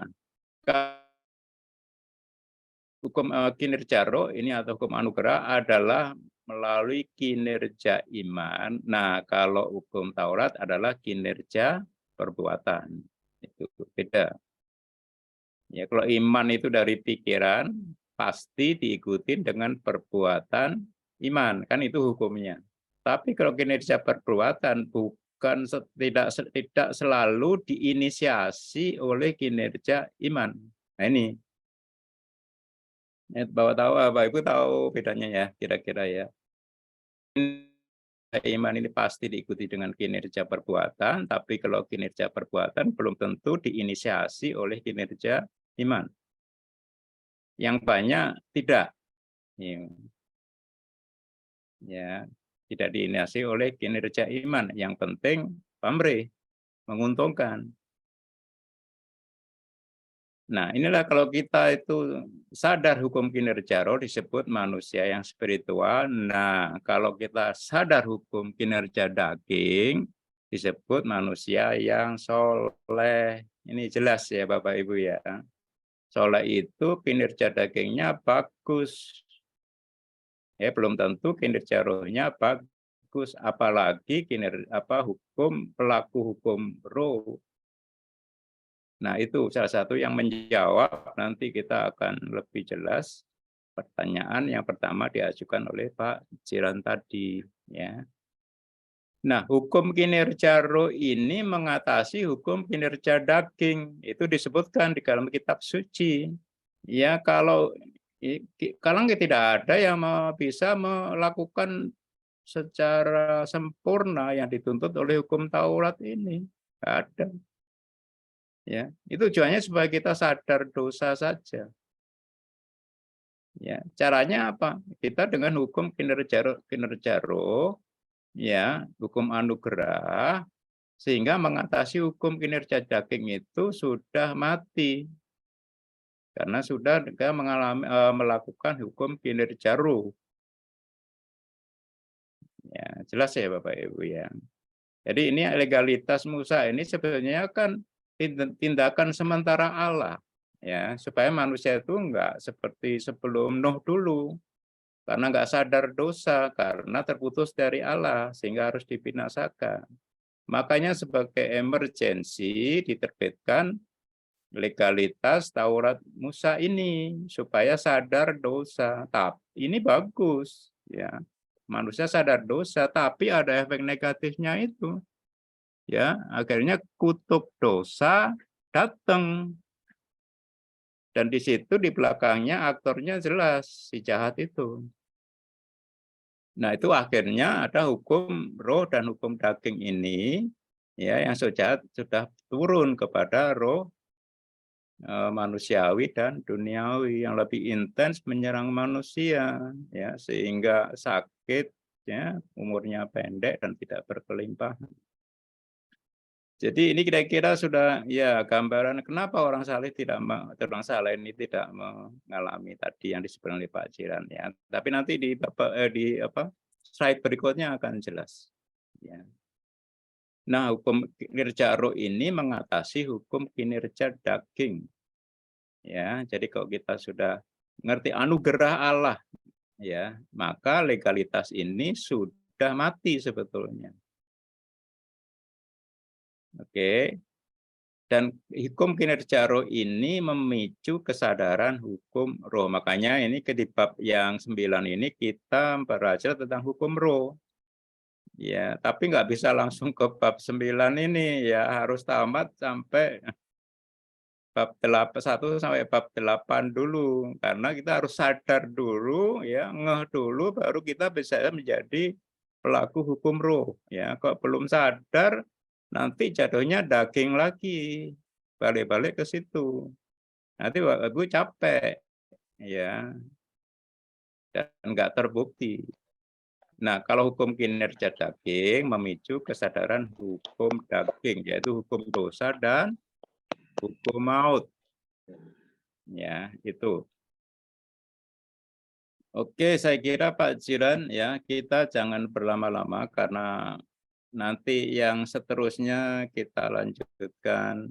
hukum kinerja roh ini atau hukum anugerah adalah melalui kinerja iman. Nah, kalau hukum Taurat adalah kinerja perbuatan. Itu beda. Ya, kalau iman itu dari pikiran, pasti diikuti dengan perbuatan iman. Kan itu hukumnya. Tapi kalau kinerja perbuatan bukan tidak selalu diinisiasi oleh kinerja iman. Nah, ini Bapak tahu, Bapak Ibu tahu bedanya ya, kira-kira ya. iman ini pasti diikuti dengan kinerja perbuatan, tapi kalau kinerja perbuatan belum tentu diinisiasi oleh kinerja iman. Yang banyak tidak. Ya, tidak diinisiasi oleh kinerja iman. Yang penting pamrih, menguntungkan. Nah, inilah kalau kita itu sadar hukum kinerja roh disebut manusia yang spiritual. Nah, kalau kita sadar hukum kinerja daging disebut manusia yang soleh. Ini jelas ya Bapak Ibu ya. Soleh itu kinerja dagingnya bagus. Ya, belum tentu kinerja rohnya bagus, apalagi pelaku hukum roh. Nah, itu salah satu yang menjawab, nanti kita akan lebih jelas pertanyaan yang pertama diajukan oleh Pak Jiran tadi. Ya. Nah, hukum kinerja roh ini mengatasi hukum kinerja daging. Itu disebutkan di dalam kitab suci. Ya, kalau tidak ada yang bisa melakukan secara sempurna yang dituntut oleh hukum Taurat ini. Nggak ada. Ya, itu tujuannya supaya kita sadar dosa saja. Ya, caranya apa? Kita dengan hukum kinerja roh, ya, hukum anugerah, sehingga mengatasi hukum kinerja daging itu sudah mati. Karena sudah melakukan hukum kinerja roh. Ya, jelas ya Bapak Ibu ya. Jadi ini legalitas Musa ini sebenarnya kan tindakan sementara Allah ya, supaya manusia itu enggak seperti sebelum Nuh dulu, karena enggak sadar dosa, karena terputus dari Allah sehingga harus dibinasakan. Makanya sebagai emergensi diterbitkan legalitas Taurat Musa ini supaya sadar dosa. Tapi ini bagus ya. Manusia sadar dosa, tapi ada efek negatifnya itu. Ya, akhirnya kutuk dosa datang. Dan di situ di belakangnya aktornya jelas si jahat itu. Nah, itu akhirnya ada hukum roh dan hukum daging ini ya yang sudah turun kepada roh manusiawi dan duniawi yang lebih intens menyerang manusia ya sehingga sakit ya, umurnya pendek dan tidak berkelimpahan. Jadi ini kira-kira sudah ya gambaran kenapa orang saleh ini tidak mengalami tadi yang disebutkan oleh Pak Jiran ya. Tapi nanti di slide berikutnya akan jelas. Ya. Nah, hukum kinerja roh ini mengatasi hukum kinerja daging. Ya, jadi kalau kita sudah ngerti anugerah Allah ya, maka legalitas ini sudah mati sebetulnya. Oke. Dan hukum kinerja roh ini memicu kesadaran hukum roh. Makanya ini di bab yang 9 ini kita belajar tentang hukum roh. Ya, tapi nggak bisa langsung ke bab 9 ini ya, harus tamat sampai bab 1 sampai bab 8 dulu. Karena kita harus sadar dulu ya, ngeh dulu baru kita bisa menjadi pelaku hukum roh. Ya, kok belum sadar nanti jatuhnya daging lagi, balik-balik ke situ. Nanti Ibu capek, ya, dan nggak terbukti. Nah, kalau hukum kinerja daging memicu kesadaran hukum daging, yaitu hukum dosa dan hukum maut. Ya, itu. Oke, saya kira Pak Jiran ya, kita jangan berlama-lama karena nanti yang seterusnya kita lanjutkan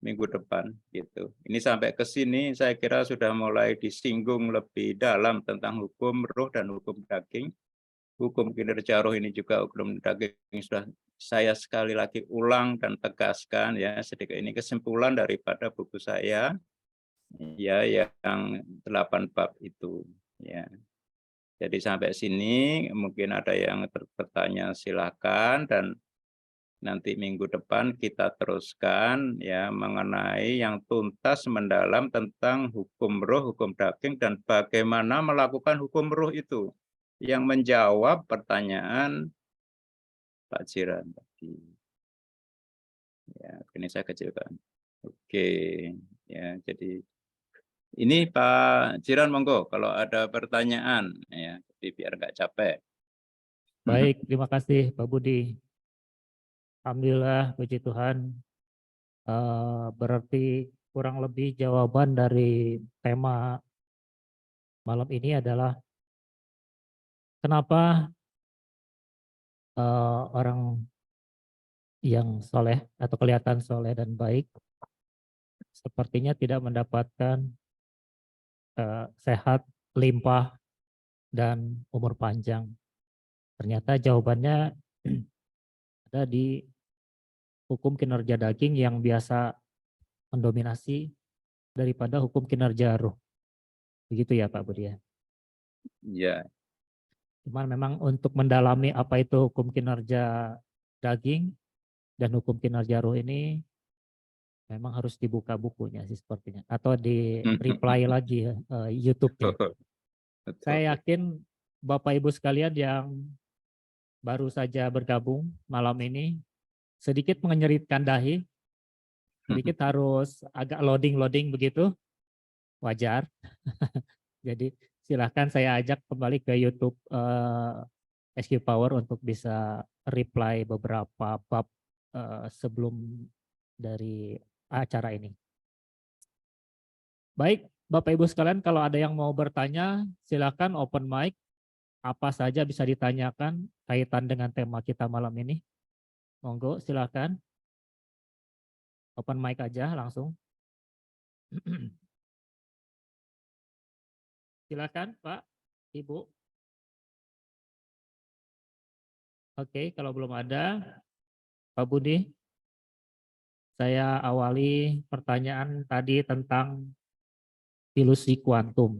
minggu depan gitu. Ini sampai ke sini saya kira sudah mulai disinggung lebih dalam tentang hukum roh dan hukum daging. Hukum kinerja roh ini juga hukum daging sudah saya sekali lagi ulang dan tegaskan ya, sedikit ini kesimpulan daripada buku saya ya yang 8 bab itu ya. Jadi sampai sini mungkin ada yang bertanya silakan dan nanti minggu depan kita teruskan ya mengenai yang tuntas mendalam tentang hukum roh, hukum daging dan bagaimana melakukan hukum roh itu yang menjawab pertanyaan Pak Jiran tadi. Ya, ini saya kecilkan. Oke, ya jadi ini Pak Jiran monggo kalau ada pertanyaan ya, jadi biar nggak capek. Baik, terima kasih Pak Budi. Alhamdulillah, puji Tuhan. Berarti kurang lebih jawaban dari tema malam ini adalah kenapa orang yang soleh atau kelihatan soleh dan baik sepertinya tidak mendapatkan sehat, limpah, dan umur panjang. Ternyata jawabannya ada di hukum kinerja daging yang biasa mendominasi daripada hukum kinerja ruh. Begitu ya Pak Budi ya. Ya, Cuman memang untuk mendalami apa itu hukum kinerja daging dan hukum kinerja ruh ini memang harus dibuka bukunya sih sepertinya. Atau di reply lagi ya, YouTube-nya. betul. Saya yakin Bapak Ibu sekalian yang baru saja bergabung malam ini sedikit menyeritkan dahi, sedikit harus agak loading begitu, wajar. Jadi silahkan saya ajak kembali ke YouTube SQ Power untuk bisa reply beberapa bab sebelum dari acara ini. Baik, Bapak Ibu sekalian, kalau ada yang mau bertanya, silakan open mic. Apa saja bisa ditanyakan kaitan dengan tema kita malam ini. Monggo, silakan. Open mic aja langsung. Silakan, Pak, Ibu. Oke, kalau belum ada, Pak Budi, saya awali pertanyaan tadi tentang ilusi kuantum.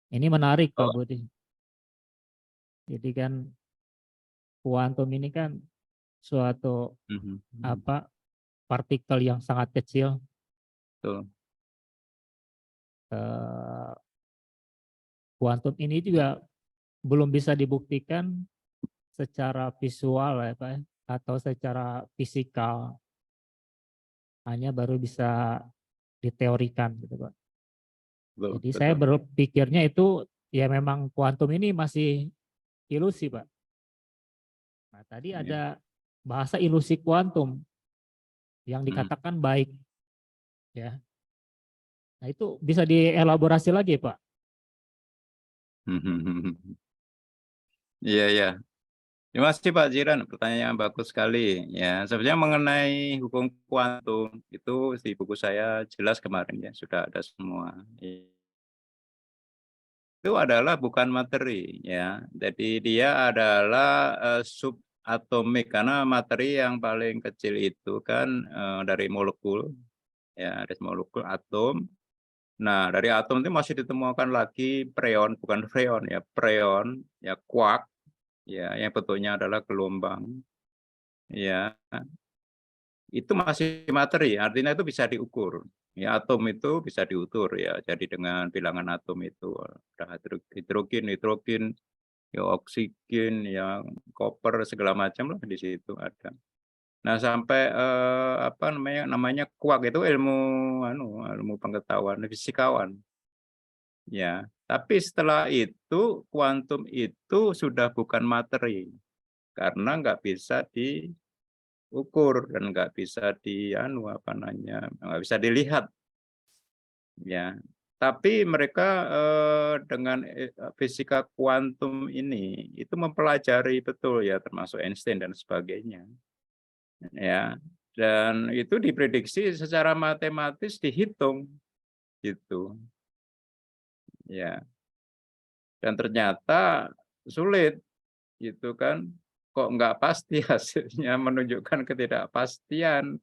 Ini menarik, Pak Oh, Budi. Jadi kan kuantum ini kan suatu apa partikel yang sangat kecil. betul. Kuantum ini juga belum bisa dibuktikan secara visual ya Pak, atau secara fisikal, hanya baru bisa diteorikan gitu Pak. Jadi saya Betul. berpikirnya itu ya memang kuantum ini masih ilusi Pak. Nah tadi Ya. ada bahasa ilusi kuantum yang dikatakan baik ya. Nah itu bisa dielaborasi lagi Pak. Iya, ya. Terima kasih Pak Jiran, pertanyaan yang bagus sekali. Ya, sebenarnya mengenai hukum kuantum itu di buku saya jelas kemarin ya, sudah ada semua. Itu adalah bukan materi ya. Jadi dia adalah subatomik karena materi yang paling kecil itu kan dari molekul ya, dari molekul atom. Nah, dari atom itu masih ditemukan lagi preon, bukan freon ya, preon, ya quark, ya yang bentuknya adalah gelombang. Ya, itu masih materi, artinya itu bisa diukur. Ya, atom itu bisa diukur ya. Jadi dengan bilangan atom itu ada hidrogen, nitrogen, ya oksigen, yang koper segala macam lah di situ ada. Nah, sampai apa namanya kuak itu ilmu pengetahuan fisikawan. Ya, tapi setelah itu kuantum itu sudah bukan materi karena nggak bisa diukur dan nggak bisa nggak bisa dilihat. Ya, tapi mereka dengan fisika kuantum ini itu mempelajari betul ya, termasuk Einstein dan sebagainya. Ya, dan itu diprediksi secara matematis dihitung gitu. Ya, dan ternyata sulit gitu kan. Kok nggak pasti hasilnya menunjukkan ketidakpastian.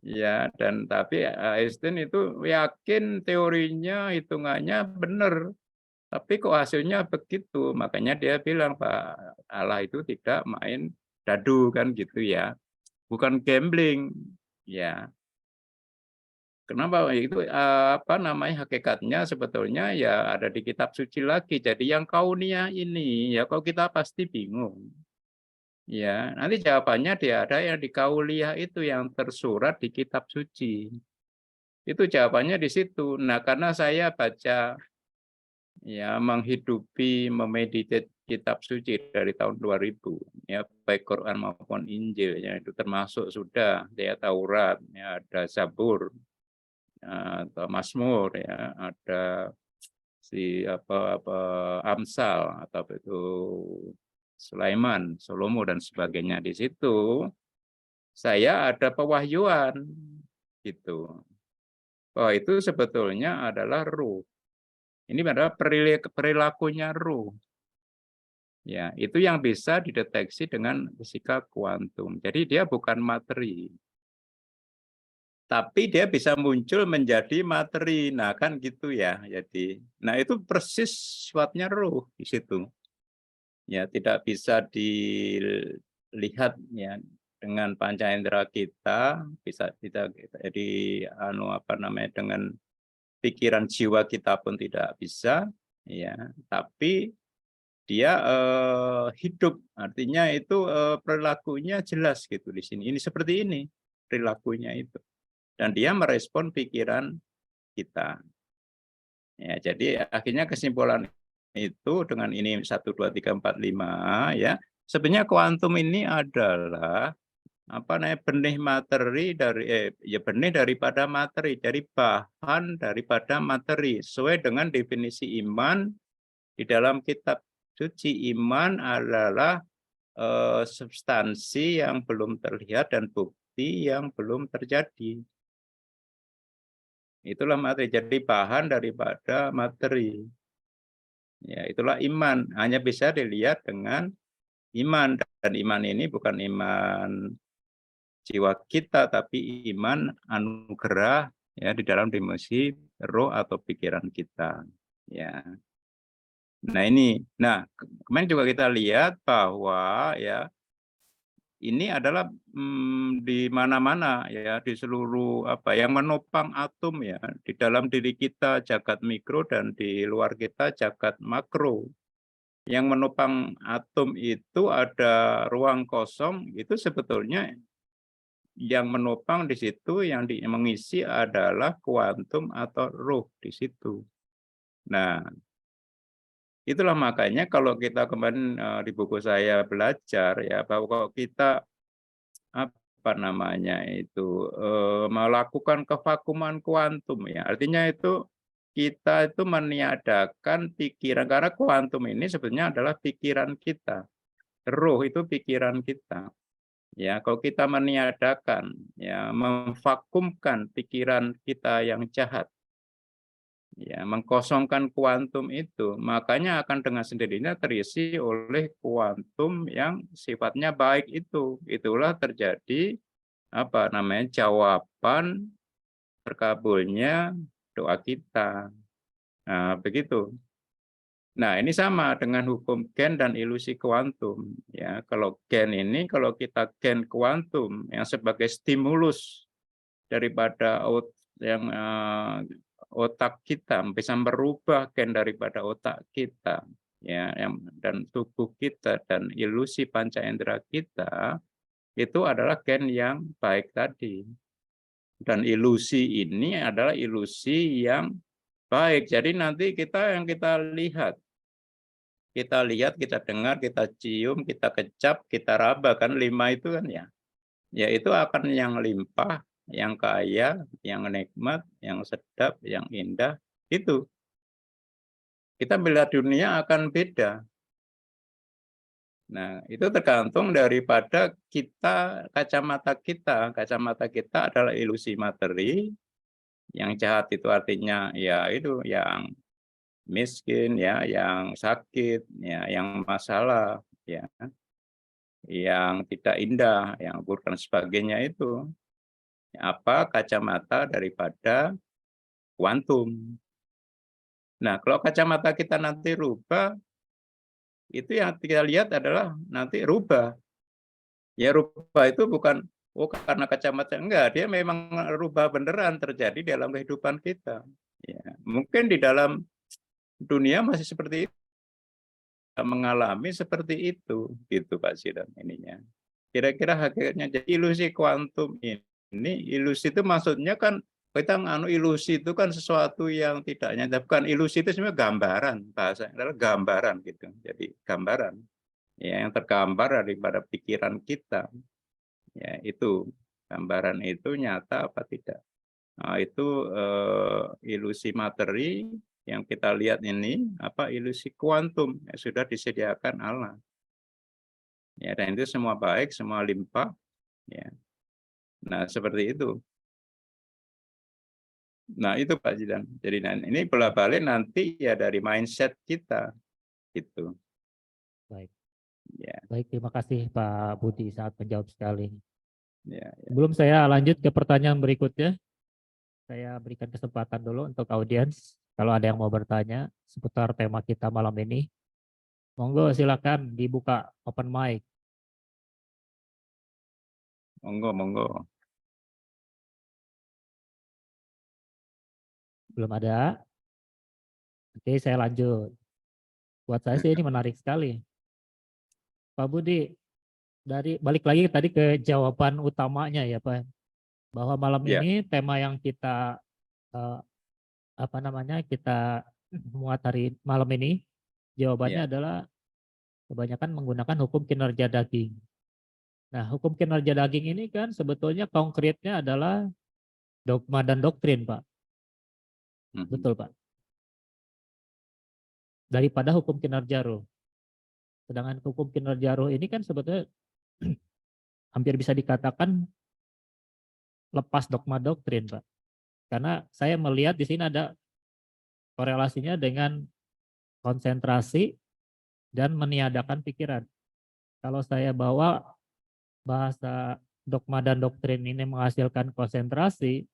Ya, dan tapi Einstein itu yakin teorinya, hitungannya benar. Tapi kok hasilnya begitu, makanya dia bilang Pak Allah itu tidak main dadu kan gitu ya, bukan gambling ya. Kenapa? Itu apa namanya, hakikatnya sebetulnya ya ada di kitab suci lagi. Jadi yang kauniyah ini ya kalau kita pasti bingung. Ya, nanti jawabannya dia ada yang di kauliyah itu yang tersurat di kitab suci. Itu jawabannya di situ. Nah, karena saya baca ya menghidupi memeditate kitab suci dari tahun 2000 ya, baik Quran maupun Injil ya, itu termasuk sudah ya Taurat ya, ada Zabur atau Mazmur ya, ada si apa Amsal atau itu Sulaiman, Salomo dan sebagainya. Di situ saya ada pewahyuan gitu. Bahwa itu sebetulnya adalah ruh. Ini adalah perilakunya ruh. Ya, itu yang bisa dideteksi dengan fisika kuantum. Jadi dia bukan materi. Tapi dia bisa muncul menjadi materi. Nah, kan gitu ya. Jadi, nah itu persis sifatnya ruh di situ. Ya, tidak bisa dilihat ya dengan panca indera kita, bisa tidak jadi apa namanya dengan pikiran jiwa kita pun tidak bisa ya, tapi dia hidup, artinya itu perilakunya jelas gitu di sini. Ini seperti ini perilakunya itu. Dan dia merespon pikiran kita. Ya, jadi akhirnya kesimpulan itu dengan ini 1, 2, 3, 4, 5 ya. Sebenarnya kuantum ini adalah apa namanya benih materi dari ya benih daripada materi, dari bahan daripada materi sesuai dengan definisi iman di dalam kitab suci. Iman adalah substansi yang belum terlihat dan bukti yang belum terjadi. Itulah materi, jadi bahan daripada materi. Ya, itulah iman. Hanya bisa dilihat dengan iman, dan iman ini bukan iman jiwa kita, tapi iman anugerah ya di dalam dimensi roh atau pikiran kita. Ya. Nah ini, nah kemarin juga kita lihat bahwa ya ini adalah di mana-mana ya, di seluruh apa yang menopang atom ya, di dalam diri kita jagat mikro dan di luar kita jagat makro. Yang menopang atom itu ada ruang kosong, itu sebetulnya yang menopang di situ yang mengisi adalah kuantum atau ruh di situ. Nah, itulah makanya kalau kita kemarin di buku saya belajar ya bahwa kalau kita apa namanya itu melakukan kevakuman kuantum ya, artinya itu kita itu meniadakan pikiran, karena kuantum ini sebenarnya adalah pikiran kita, roh itu pikiran kita. Ya, kalau kita meniadakan, ya, memvakumkan pikiran kita yang jahat, ya, mengkosongkan kuantum itu, makanya akan dengan sendirinya terisi oleh kuantum yang sifatnya baik itu. Itulah terjadi apa namanya jawaban terkabulnya doa kita. Nah, begitu. Nah, ini sama dengan hukum gen dan ilusi kuantum. Ya, kalau gen ini, kalau kita gen kuantum yang sebagai stimulus daripada yang otak kita bisa merubah gen daripada otak kita, ya, dan tubuh kita dan ilusi panca indera kita itu adalah gen yang baik tadi. Dan ilusi ini adalah ilusi yang baik. Jadi nanti yang kita lihat, kita dengar, kita cium, kita kecap, kita raba, kan 5 itu kan ya. Ya itu akan yang limpah, yang kaya, yang nikmat, yang sedap, yang indah, itu. Kita melihat dunia akan beda. Nah, itu tergantung daripada kacamata kita. Kacamata kita adalah ilusi materi, yang jahat itu artinya ya itu yang miskin ya, yang sakit ya, yang masalah ya, yang tidak indah, yang buruk dan sebagainya itu. Apa kacamata daripada kuantum. Nah, kalau kacamata kita nanti rubah, itu yang kita lihat adalah nanti rubah. Ya rubah itu bukan oh karena kacamata enggak, dia memang rubah beneran terjadi dalam kehidupan kita. Ya, mungkin di dalam dunia masih seperti itu, mengalami seperti itu, gitu Pak Sidon ininya. Kira-kira hakikatnya jadi ilusi kuantum ini, ilusi itu maksudnya kan kita ilusi itu kan sesuatu yang tidak nyata, bukan ilusi itu sebenarnya gambaran, bahasa adalah gambaran gitu. Jadi gambaran ya yang tergambar daripada pikiran kita. Ya, itu gambaran itu nyata apa tidak. Nah, itu ilusi materi yang kita lihat ini apa ilusi kuantum yang sudah disediakan Allah. Ya, dan itu semua baik, semua limpah, ya. Nah, seperti itu. Nah, itu Pak Zidan. Jadi ini bola-balik nanti ya dari mindset kita gitu. Baik, Ya, baik. Terima kasih Pak Budi, sangat menjawab sekali. ya, ya. Sebelum saya lanjut ke pertanyaan berikutnya, saya berikan kesempatan dulu untuk audiens. Kalau ada yang mau bertanya seputar tema kita malam ini, monggo silakan dibuka open mic. Monggo, monggo. Belum ada? Oke, saya lanjut. Buat saya sih ini menarik sekali. Pak Budi, dari balik lagi tadi ke jawaban utamanya ya Pak, bahwa malam Ya, ini tema yang kita eh, kita muat hari malam ini, jawabannya ya. adalah kebanyakan menggunakan hukum kinerja daging. Nah, hukum kinerja daging ini kan sebetulnya konkretnya adalah dogma dan doktrin, Pak. Mhm. Betul, Pak. Daripada hukum kinerja roh. Sedangkan hukum kinerja roh ini kan sebetulnya hampir bisa dikatakan lepas dogma doktrin, Pak. Karena saya melihat di sini ada korelasinya dengan konsentrasi dan meniadakan pikiran. Kalau saya bawa bahasa dogma dan doktrin ini menghasilkan konsentrasi,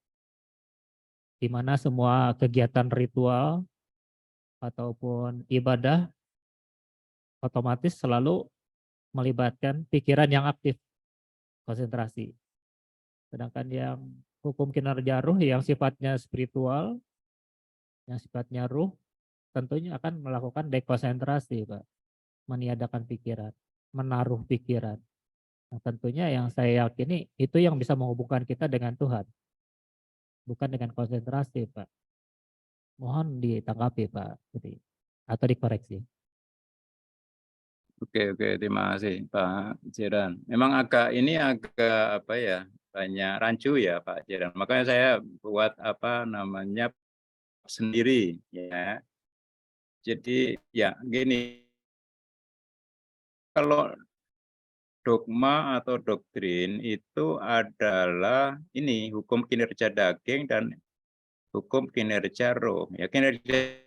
di mana semua kegiatan ritual ataupun ibadah otomatis selalu melibatkan pikiran yang aktif, konsentrasi. Sedangkan yang hukum kinerja ruh yang sifatnya spiritual, yang sifatnya ruh, tentunya akan melakukan dekonsentrasi, Pak. Meniadakan pikiran, menaruh pikiran. Nah, tentunya yang saya yakini itu yang bisa menghubungkan kita dengan Tuhan, bukan dengan konsentrasi, Pak. Mohon ditanggapi, Pak Budi, atau dikoreksi. Oke, oke, terima kasih Pak Jiran. Memang agak apa ya, banyak rancu ya Pak Jiran. Makanya saya buat apa namanya sendiri ya. Jadi ya gini, kalau dogma atau doktrin itu adalah ini hukum kinerja daging dan hukum kinerja roh. Ya, kinerja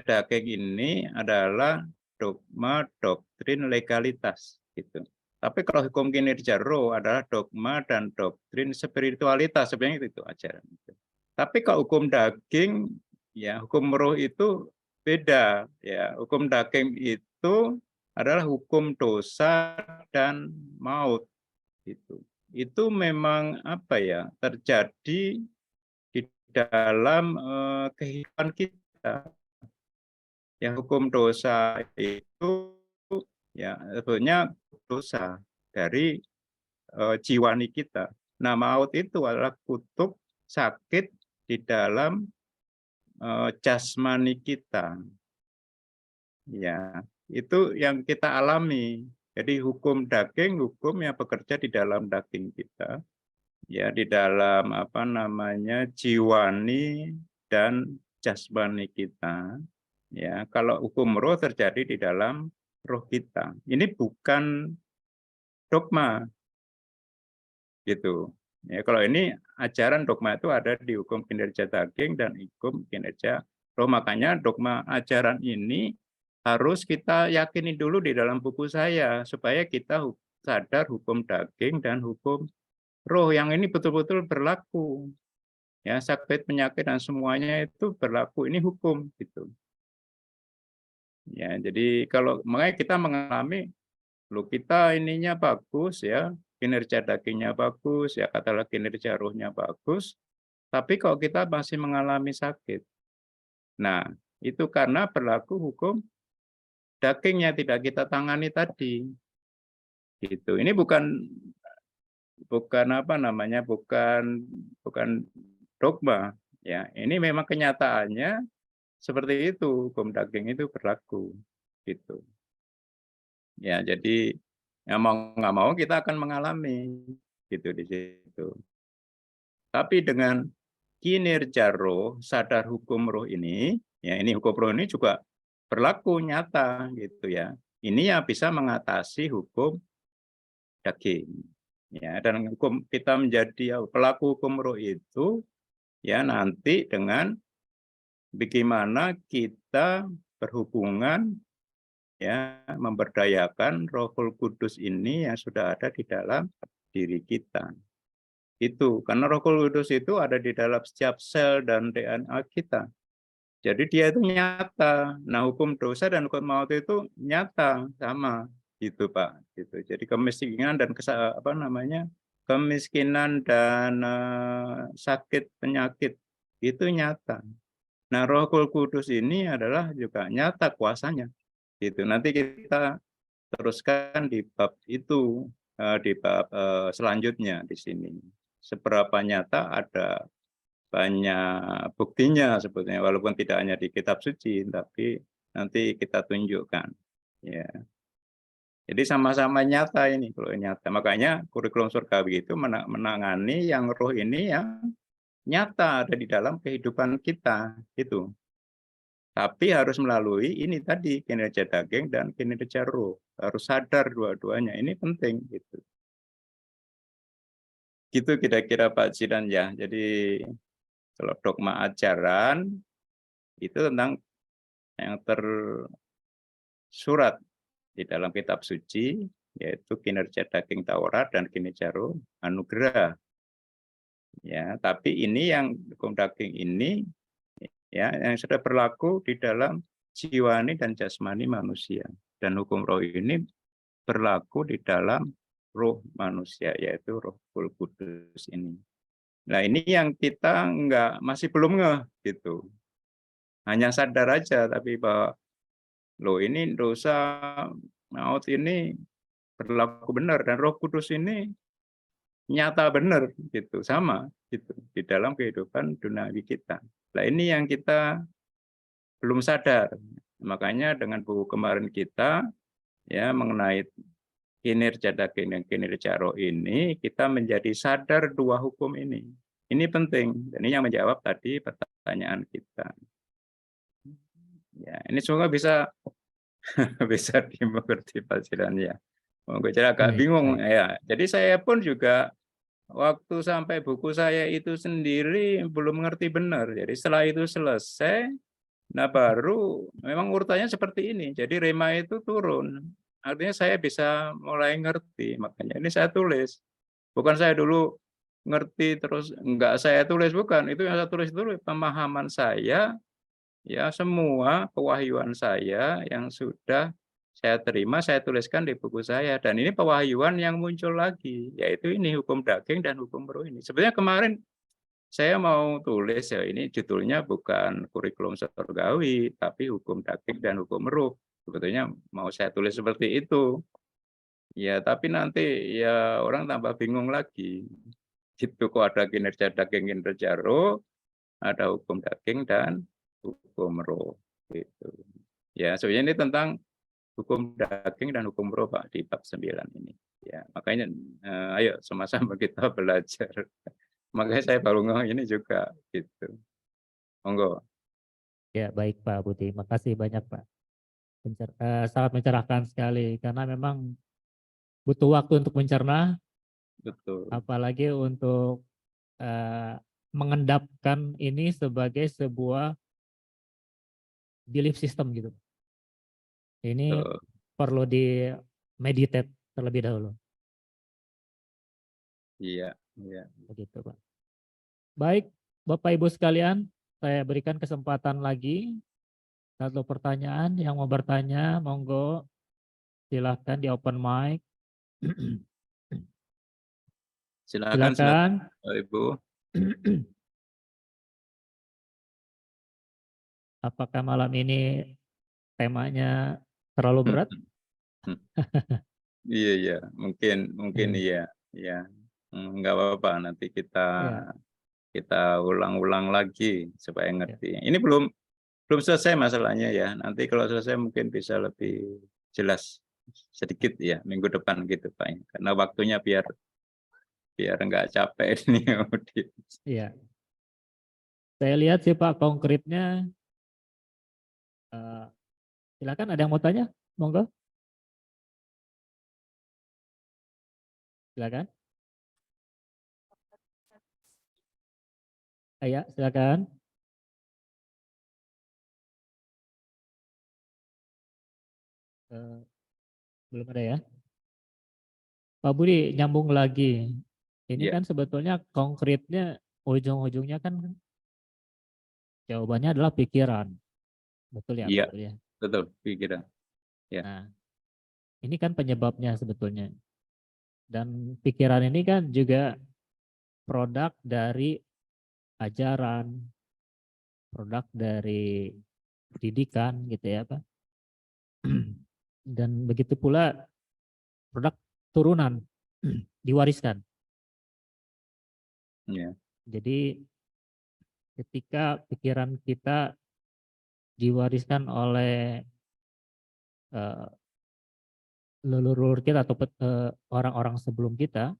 daging ini adalah dogma, doktrin, legalitas gitu. Tapi kalau hukum kinerja roh adalah dogma dan doktrin spiritualitas, sebenarnya itu ajaran. Tapi kalau hukum daging, ya hukum roh itu beda. Ya, hukum daging itu adalah hukum dosa dan maut. Itu memang apa ya terjadi di dalam kehidupan kita. Ya hukum dosa itu ya sebetulnya dosa dari jiwani kita. Nah, maut itu adalah kutub sakit di dalam jasmani kita. Ya, itu yang kita alami. Jadi hukum daging, hukum yang bekerja di dalam daging kita, ya di dalam apa namanya jiwani dan jasmani kita. Ya, kalau hukum roh terjadi di dalam roh kita. Ini bukan dogma, gitu. Ya, kalau ini ajaran dogma itu ada di hukum kinerja daging dan hukum kinerja roh. Makanya dogma ajaran ini harus kita yakini dulu di dalam buku saya supaya kita sadar hukum daging dan hukum roh yang ini betul-betul berlaku. Ya, sakit, penyakit dan semuanya itu berlaku. Ini hukum gitu. Ya, jadi kalau makanya kita mengalami, loh kita ininya bagus ya, kinerja dagingnya bagus, ya katakanlah kinerja rohnya bagus, tapi kok kita masih mengalami sakit. Nah, itu karena berlaku hukum daging yang tidak kita tangani tadi. Gitu. Ini bukan bukan apa namanya, bukan dogma, ya. Ini memang kenyataannya seperti itu, hukum daging itu berlaku, gitu. Ya, jadi ya mau nggak mau kita akan mengalami, gitu di situ. Tapi dengan kinerja roh, sadar hukum roh ini, ya ini hukum roh ini juga berlaku nyata, gitu ya. Ini yang bisa mengatasi hukum daging. Ya, dan hukum kita menjadi pelaku hukum roh itu ya nanti dengan bagaimana kita berhubungan ya memberdayakan Rohul Kudus ini yang sudah ada di dalam diri kita. Itu karena Rohul Kudus itu ada di dalam setiap sel dan DNA kita. Jadi dia itu nyata. Nah, hukum dosa dan hukum maut itu nyata sama gitu, Pak. Gitu. Jadi kemiskinan dan kemiskinan dan sakit penyakit itu nyata. Nah, Roh Kudus ini adalah juga nyata kuasanya. Gitu. Nanti kita teruskan di bab itu, di bab selanjutnya di sini. Seberapa nyata ada banyak buktinya sebetulnya, walaupun tidak hanya di kitab suci, tapi nanti kita tunjukkan. Ya. Jadi sama-sama nyata ini, kalau nyata. Makanya kurikulum surgawi itu menangani yang roh ini yang nyata ada di dalam kehidupan kita, itu. Tapi harus melalui ini tadi kinerja daging dan kinerja roh. Harus sadar dua-duanya. Ini penting gitu. Gitu kira-kira Pak Jidan ya. Jadi kalau dogma ajaran itu tentang yang tersurat di dalam kitab suci, yaitu kinerja daging Taurat dan kinerja roh anugerah. Ya, tapi ini yang hukum daging ini ya yang sudah berlaku di dalam jiwani dan jasmani manusia, dan hukum roh ini berlaku di dalam roh manusia, yaitu Roh Kudus ini. Nah, ini yang kita masih belum ngeh gitu. Hanya sadar aja, tapi bahwa loh ini dosa maut ini berlaku benar dan Roh Kudus ini nyata benar gitu, sama gitu di dalam kehidupan duniawi kita. Nah, ini yang kita belum sadar. Makanya dengan buku kemarin kita ya mengenai kinerja daging dan kinerja roh ini, kita menjadi sadar dua hukum ini. Ini penting. Dan ini yang menjawab tadi pertanyaan kita. Ya, ini semoga bisa bisa dimengerti Pak Jiran ya. Mungkin agak Baik, bingung baik. ya. Jadi saya pun juga waktu sampai buku saya itu sendiri belum mengerti benar. Jadi setelah itu selesai, nah baru memang urutannya seperti ini. Jadi rema itu turun. Artinya saya bisa mulai ngerti. Makanya ini saya tulis. Bukan saya dulu ngerti terus enggak saya tulis, bukan. Itu yang saya tulis dulu pemahaman saya, ya semua pewahyuan saya yang sudah saya terima, saya tuliskan di buku saya. Dan ini pewahyuan yang muncul lagi, yaitu ini hukum daging dan hukum roh ini. Sebenarnya kemarin saya mau tulis ya ini judulnya bukan kurikulum surgawi, tapi hukum daging dan hukum roh. Sebetulnya mau saya tulis seperti itu. Ya, tapi nanti ya orang tambah bingung lagi. Gitu kok ada kinerja daging, kinerja roh, ada hukum daging dan hukum roh. Gitu. Ya, sebenarnya ini tentang hukum daging dan hukum roh Pak di bab 9 ini. Ya, makanya ayo sama-sama kita belajar. Makanya saya baru ngomong ini juga gitu. Monggo. Ya, baik Pak Budi. Makasih banyak Pak. Sangat mencerahkan sekali karena memang butuh waktu untuk mencerna, Betul. apalagi untuk mengendapkan ini sebagai sebuah belief system gitu. Ini Betul. perlu di meditate terlebih dahulu. Iya, iya. Begitu Pak. Baik, Bapak Ibu sekalian, saya berikan kesempatan lagi. Satu pertanyaan yang mau bertanya, monggo silahkan di open mic. Silakan, Silakan. Bapak Ibu. Apakah malam ini temanya terlalu Hmm, berat? hmm. Iya, iya, mungkin Iya, iya, iya. Nggak apa-apa, nanti kita iya, kita ulang-ulang lagi supaya iya. ngerti. Ini belum belum selesai masalahnya ya. Nanti kalau selesai mungkin bisa lebih jelas sedikit ya minggu depan gitu Pak ya. Karena waktunya biar biar nggak capek ini. Iya. Saya lihat sih Pak konkretnya. eh, Silakan, ada yang mau tanya? Monggo, silakan. Ya, silakan. Eh, Belum ada ya. Pak Budi, nyambung lagi. Ini Iya, kan sebetulnya konkretnya ujung-ujungnya kan jawabannya adalah pikiran. Betul ya iya, Pak Budi ya? betul pikiran. Ya. Nah, ini kan penyebabnya sebetulnya. Dan pikiran ini kan juga produk dari ajaran, produk dari pendidikan gitu ya Pak. Dan begitu pula produk turunan diwariskan. Ya. Jadi ketika pikiran kita diwariskan oleh eh, leluhur kita atau orang-orang sebelum kita,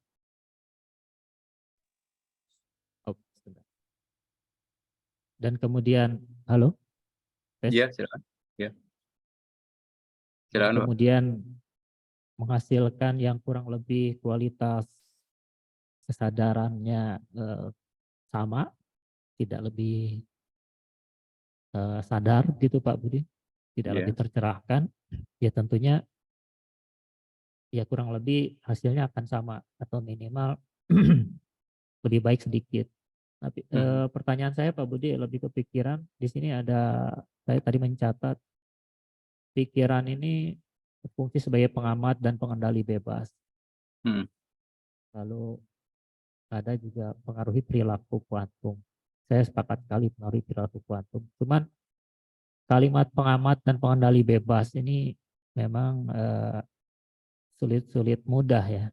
oh, sebentar. Dan kemudian, halo, tes, Iya, silakan. Ya, dan silakan Pak. kemudian menghasilkan yang kurang lebih kualitas kesadarannya sama, tidak lebih sadar gitu Pak Budi, tidak lebih Iya. tercerahkan, ya tentunya ya kurang lebih hasilnya akan sama atau minimal lebih baik sedikit. Tapi Mhm. pertanyaan saya Pak Budi lebih kepikiran di sini ada, saya tadi mencatat pikiran ini berfungsi sebagai pengamat dan pengendali bebas. Mhm. Lalu ada juga pengaruhi perilaku kuantum. Saya sepakat sekali pengaruhi perilaku kuantum. Cuman kalimat pengamat dan pengendali bebas ini memang sulit-sulit mudah ya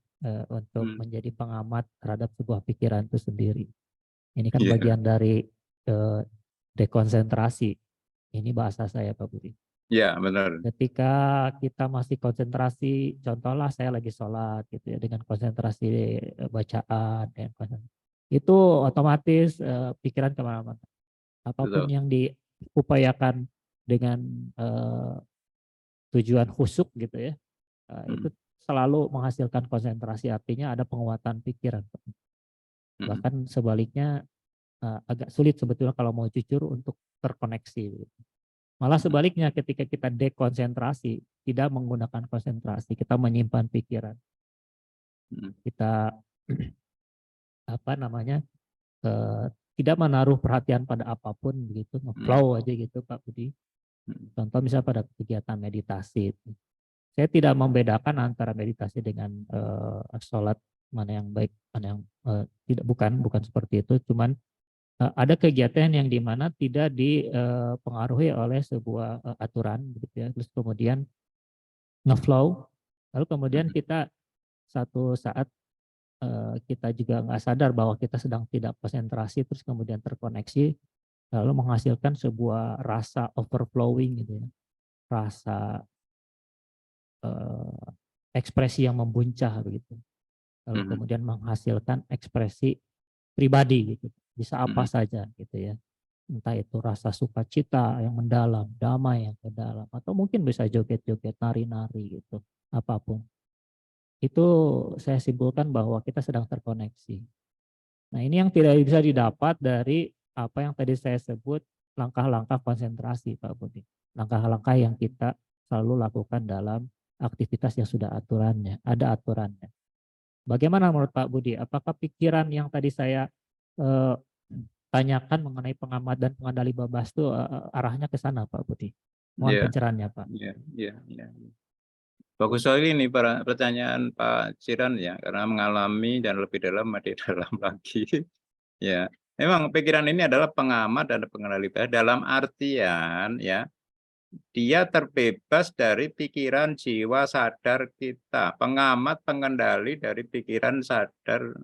untuk Mhm. menjadi pengamat terhadap sebuah pikiran itu sendiri. Ini kan Iya. bagian dari eh, dekonsentrasi. Ini bahasa saya Pak Budi. Iya, benar. Ketika kita masih konsentrasi, contohlah saya lagi sholat gitu ya, dengan konsentrasi bacaan, itu otomatis pikiran kemana-mana. Apapun Betul. yang diupayakan dengan tujuan khusyuk gitu ya, itu Mhm. selalu menghasilkan konsentrasi, artinya ada penguatan pikiran. Mhm. Bahkan sebaliknya agak sulit sebetulnya kalau mau jujur untuk terkoneksi. Malah Mhm. sebaliknya ketika kita dekonsentrasi, tidak menggunakan konsentrasi, kita menyimpan pikiran, Mhm. kita apa namanya eh, tidak menaruh perhatian pada apapun begitu, Mhm. flow aja gitu Pak Budi. Mhm. Contoh misalnya pada kegiatan meditasi, saya tidak membedakan antara meditasi dengan sholat mana yang baik, mana yang tidak, bukan seperti itu, cuman ada kegiatan yang dimana tidak dipengaruhi oleh sebuah aturan gitu ya, terus kemudian ngeflow, lalu kemudian Mhm. kita satu saat kita juga nggak sadar bahwa kita sedang tidak konsentrasi, terus kemudian terkoneksi, lalu menghasilkan sebuah rasa overflowing gitu ya, rasa eh, ekspresi yang membuncah begitu, lalu Mhm. kemudian menghasilkan ekspresi pribadi gitu, bisa apa Mhm. saja gitu ya, entah itu rasa sukacita yang mendalam, damai yang mendalam, atau mungkin bisa joget-joget, nari-nari gitu, apapun. Itu saya simpulkan bahwa kita sedang terkoneksi. Nah, ini yang tidak bisa didapat dari apa yang tadi saya sebut langkah-langkah konsentrasi, Pak Budi. Langkah-langkah yang kita selalu lakukan dalam aktivitas yang sudah aturannya, ada aturannya. Bagaimana menurut Pak Budi? Apakah pikiran yang tadi saya eh, tanyakan mengenai pengamat dan pengendali bebas itu arahnya ke sana, Pak Budi? Mohon Iya. pencerahannya, Pak. Iya. Iya. Iya. Bagus sekali ini pertanyaan Pak Ciran ya, karena mengalami dan lebih dalam di dalam lagi. Ya, memang pikiran ini adalah pengamat dan pengendali dalam artian ya, dia terbebas dari pikiran jiwa sadar kita, pengamat pengendali dari pikiran sadar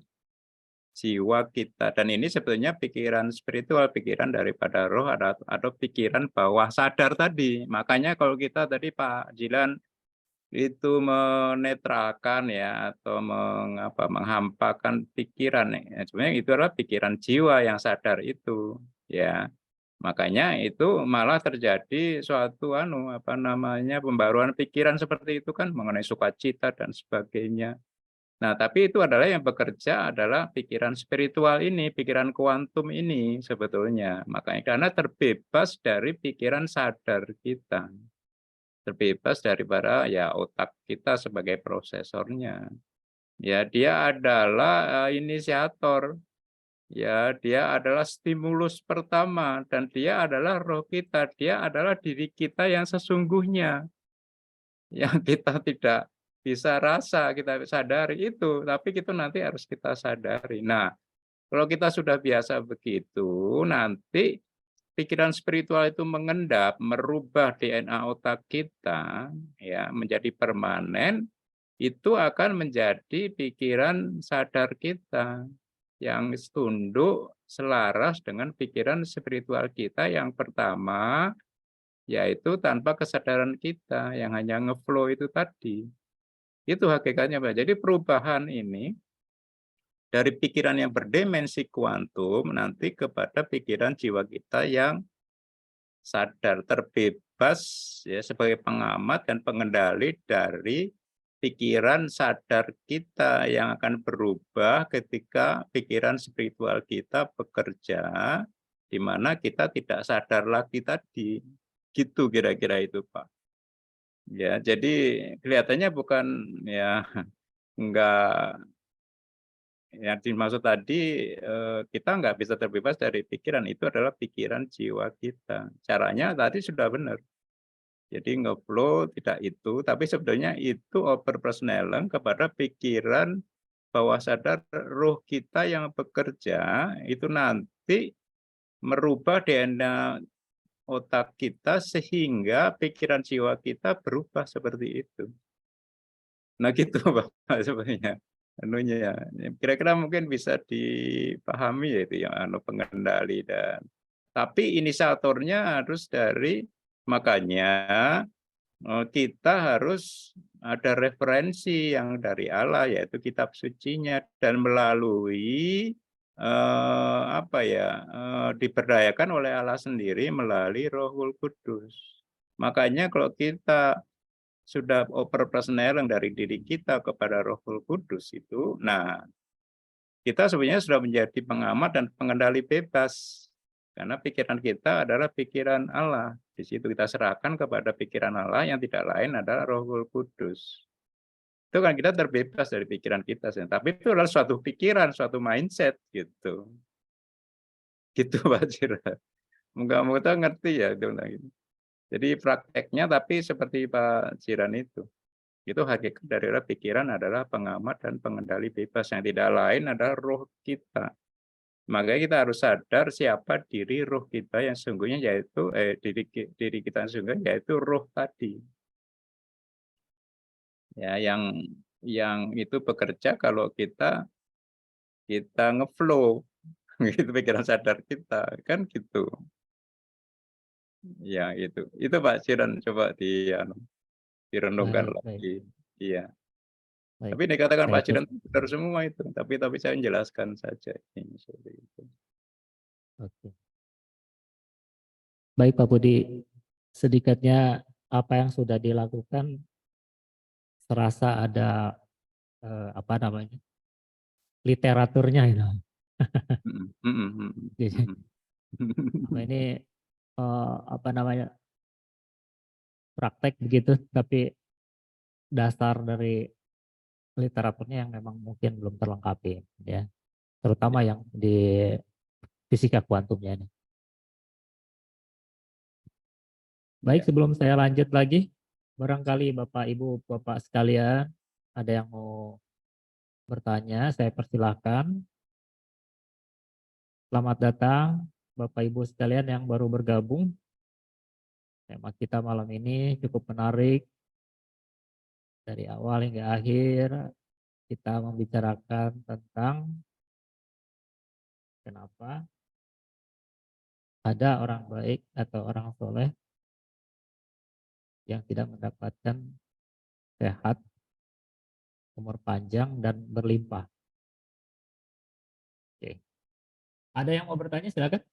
jiwa kita. Dan ini sebetulnya pikiran spiritual, pikiran daripada roh atau pikiran bawah sadar tadi. Makanya kalau kita tadi Pak Jilan itu menetralkan ya atau menghampakan pikiran ya, sebenarnya itu adalah pikiran jiwa yang sadar itu ya. Makanya itu malah terjadi suatu pembaruan pikiran seperti itu kan mengenai sukacita dan sebagainya. Nah, tapi itu adalah yang bekerja adalah pikiran spiritual ini, pikiran kuantum ini sebetulnya. Makanya karena terbebas dari pikiran sadar kita. Terbebas daripada ya otak kita sebagai prosesornya. Ya, dia adalah inisiator. Ya, dia adalah stimulus pertama dan dia adalah roh kita, dia adalah diri kita yang sesungguhnya. Yang kita tidak bisa rasa, kita sadari itu, tapi itu nanti harus kita sadari. Nah, kalau kita sudah biasa begitu, nanti pikiran spiritual itu mengendap, merubah DNA otak kita ya menjadi permanen, itu akan menjadi pikiran sadar kita yang tunduk selaras dengan pikiran spiritual kita yang pertama, yaitu tanpa kesadaran kita yang hanya ngeflow itu tadi. Itu hakikatnya, Pak. Jadi perubahan ini dari pikiran yang berdimensi kuantum nanti kepada pikiran jiwa kita yang sadar, terbebas ya sebagai pengamat dan pengendali dari pikiran sadar kita yang akan berubah ketika pikiran spiritual kita bekerja di mana kita tidak sadar lagi tadi. Gitu kira-kira itu, Pak. Ya, jadi kelihatannya bukan ya enggak yang dimaksud tadi kita nggak bisa terbebas dari pikiran, itu adalah pikiran jiwa kita. Caranya tadi sudah benar. Jadi ngeflow tidak itu, tapi sebenarnya itu overpersonalen kepada pikiran bawah sadar roh kita yang bekerja itu nanti merubah DNA otak kita sehingga pikiran jiwa kita berubah seperti itu. Nah gitu Bapak sebenarnya anunya ya. Kira-kira mungkin bisa dipahami ya itu yang pengendali dan tapi inisiatornya harus dari makanya kita harus ada referensi yang dari Allah yaitu kitab sucinya dan melalui diberdayakan oleh Allah sendiri melalui Rohul Kudus. Makanya kalau kita sudah overpersonal dari diri kita kepada Rohul Kudus itu, nah kita sebenarnya sudah menjadi pengamat dan pengendali bebas. Karena pikiran kita adalah pikiran Allah. Di situ kita serahkan kepada pikiran Allah yang tidak lain adalah Rohul Kudus. Itu kan kita terbebas dari pikiran kita. Tapi itu adalah suatu pikiran, suatu mindset gitu. Gitu Pak Cira. Moga-moga ngerti ya itu. Jadi prakteknya tapi seperti Pak Ciran itu hakikat dari pikiran adalah pengamat dan pengendali bebas yang tidak lain adalah roh kita. Makanya kita harus sadar siapa diri roh kita yang sesungguhnya yaitu diri kita yang sesungguhnya yaitu roh tadi. Ya, yang itu bekerja kalau kita ngeflow gitu pikiran sadar kita kan gitu. Ya itu. Itu Pak Ciran coba direnungkan Baik, baik, lagi. Iya. baik. Tapi dikatakan Saya Pak ikut. Ciran benar semua itu. Tapi saya menjelaskan saja ini seperti itu. Oke. Baik Pak Budi, sedikitnya apa yang sudah dilakukan serasa ada apa namanya literaturnya itu. Jadi apa ini apa namanya praktek begitu, tapi dasar dari literaturnya yang memang mungkin belum terlengkapi ya, terutama yang di fisika kuantumnya ini. Baik, sebelum saya lanjut lagi, Barangkali Bapak, Ibu, Bapak sekalian, ada yang mau bertanya, saya persilahkan. Selamat datang Bapak Ibu sekalian yang baru bergabung. Tema kita malam ini cukup menarik. Dari awal hingga akhir kita membicarakan tentang kenapa ada orang baik atau orang soleh yang tidak mendapatkan sehat, umur panjang, dan berlimpah. Oke. Ada yang mau bertanya, silakan.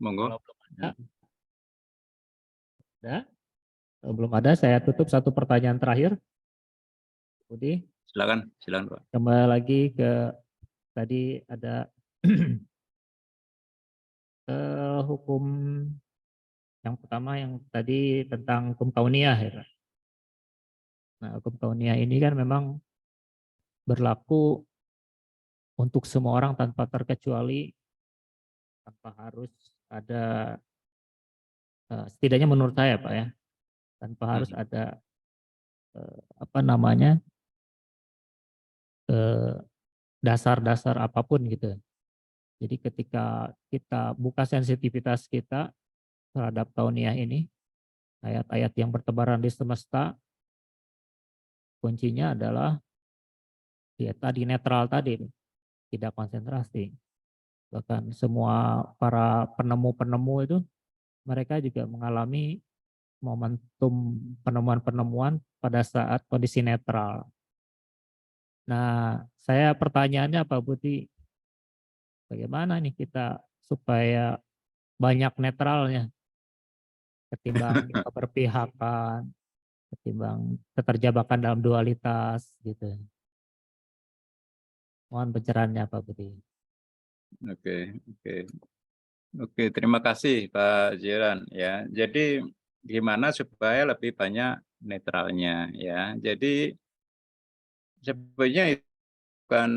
Monggo. Kalau belum ada, kalau belum ada, saya tutup satu pertanyaan terakhir. Budi, Silakan, silakan Pak. kembali lagi ke tadi ada hukum yang pertama yang tadi tentang hukum kauniyah ya. Nah, hukum kauniyah ini kan memang berlaku untuk semua orang tanpa terkecuali, tanpa harus ada setidaknya menurut saya Pak ya, tanpa harus ada apa namanya dasar-dasar apapun gitu. Jadi ketika kita buka sensitivitas kita terhadap kauniyah ini, ayat-ayat yang bertebaran di semesta, kuncinya adalah ya tadi netral tadi, tidak konsentrasi. Bahkan semua para penemu-penemu itu mereka juga mengalami momentum penemuan-penemuan pada saat kondisi netral. Nah, saya pertanyaannya Pak Budi, bagaimana nih kita supaya banyak netralnya ketimbang keberpihakan, ketimbang keterjabakan dalam dualitas gitu. Mohon pencerahannya Pak Budi. Oke, oke. Oke, terima kasih Pak Jiran ya. Jadi gimana supaya lebih banyak netralnya ya. Jadi sebenarnya itu bukan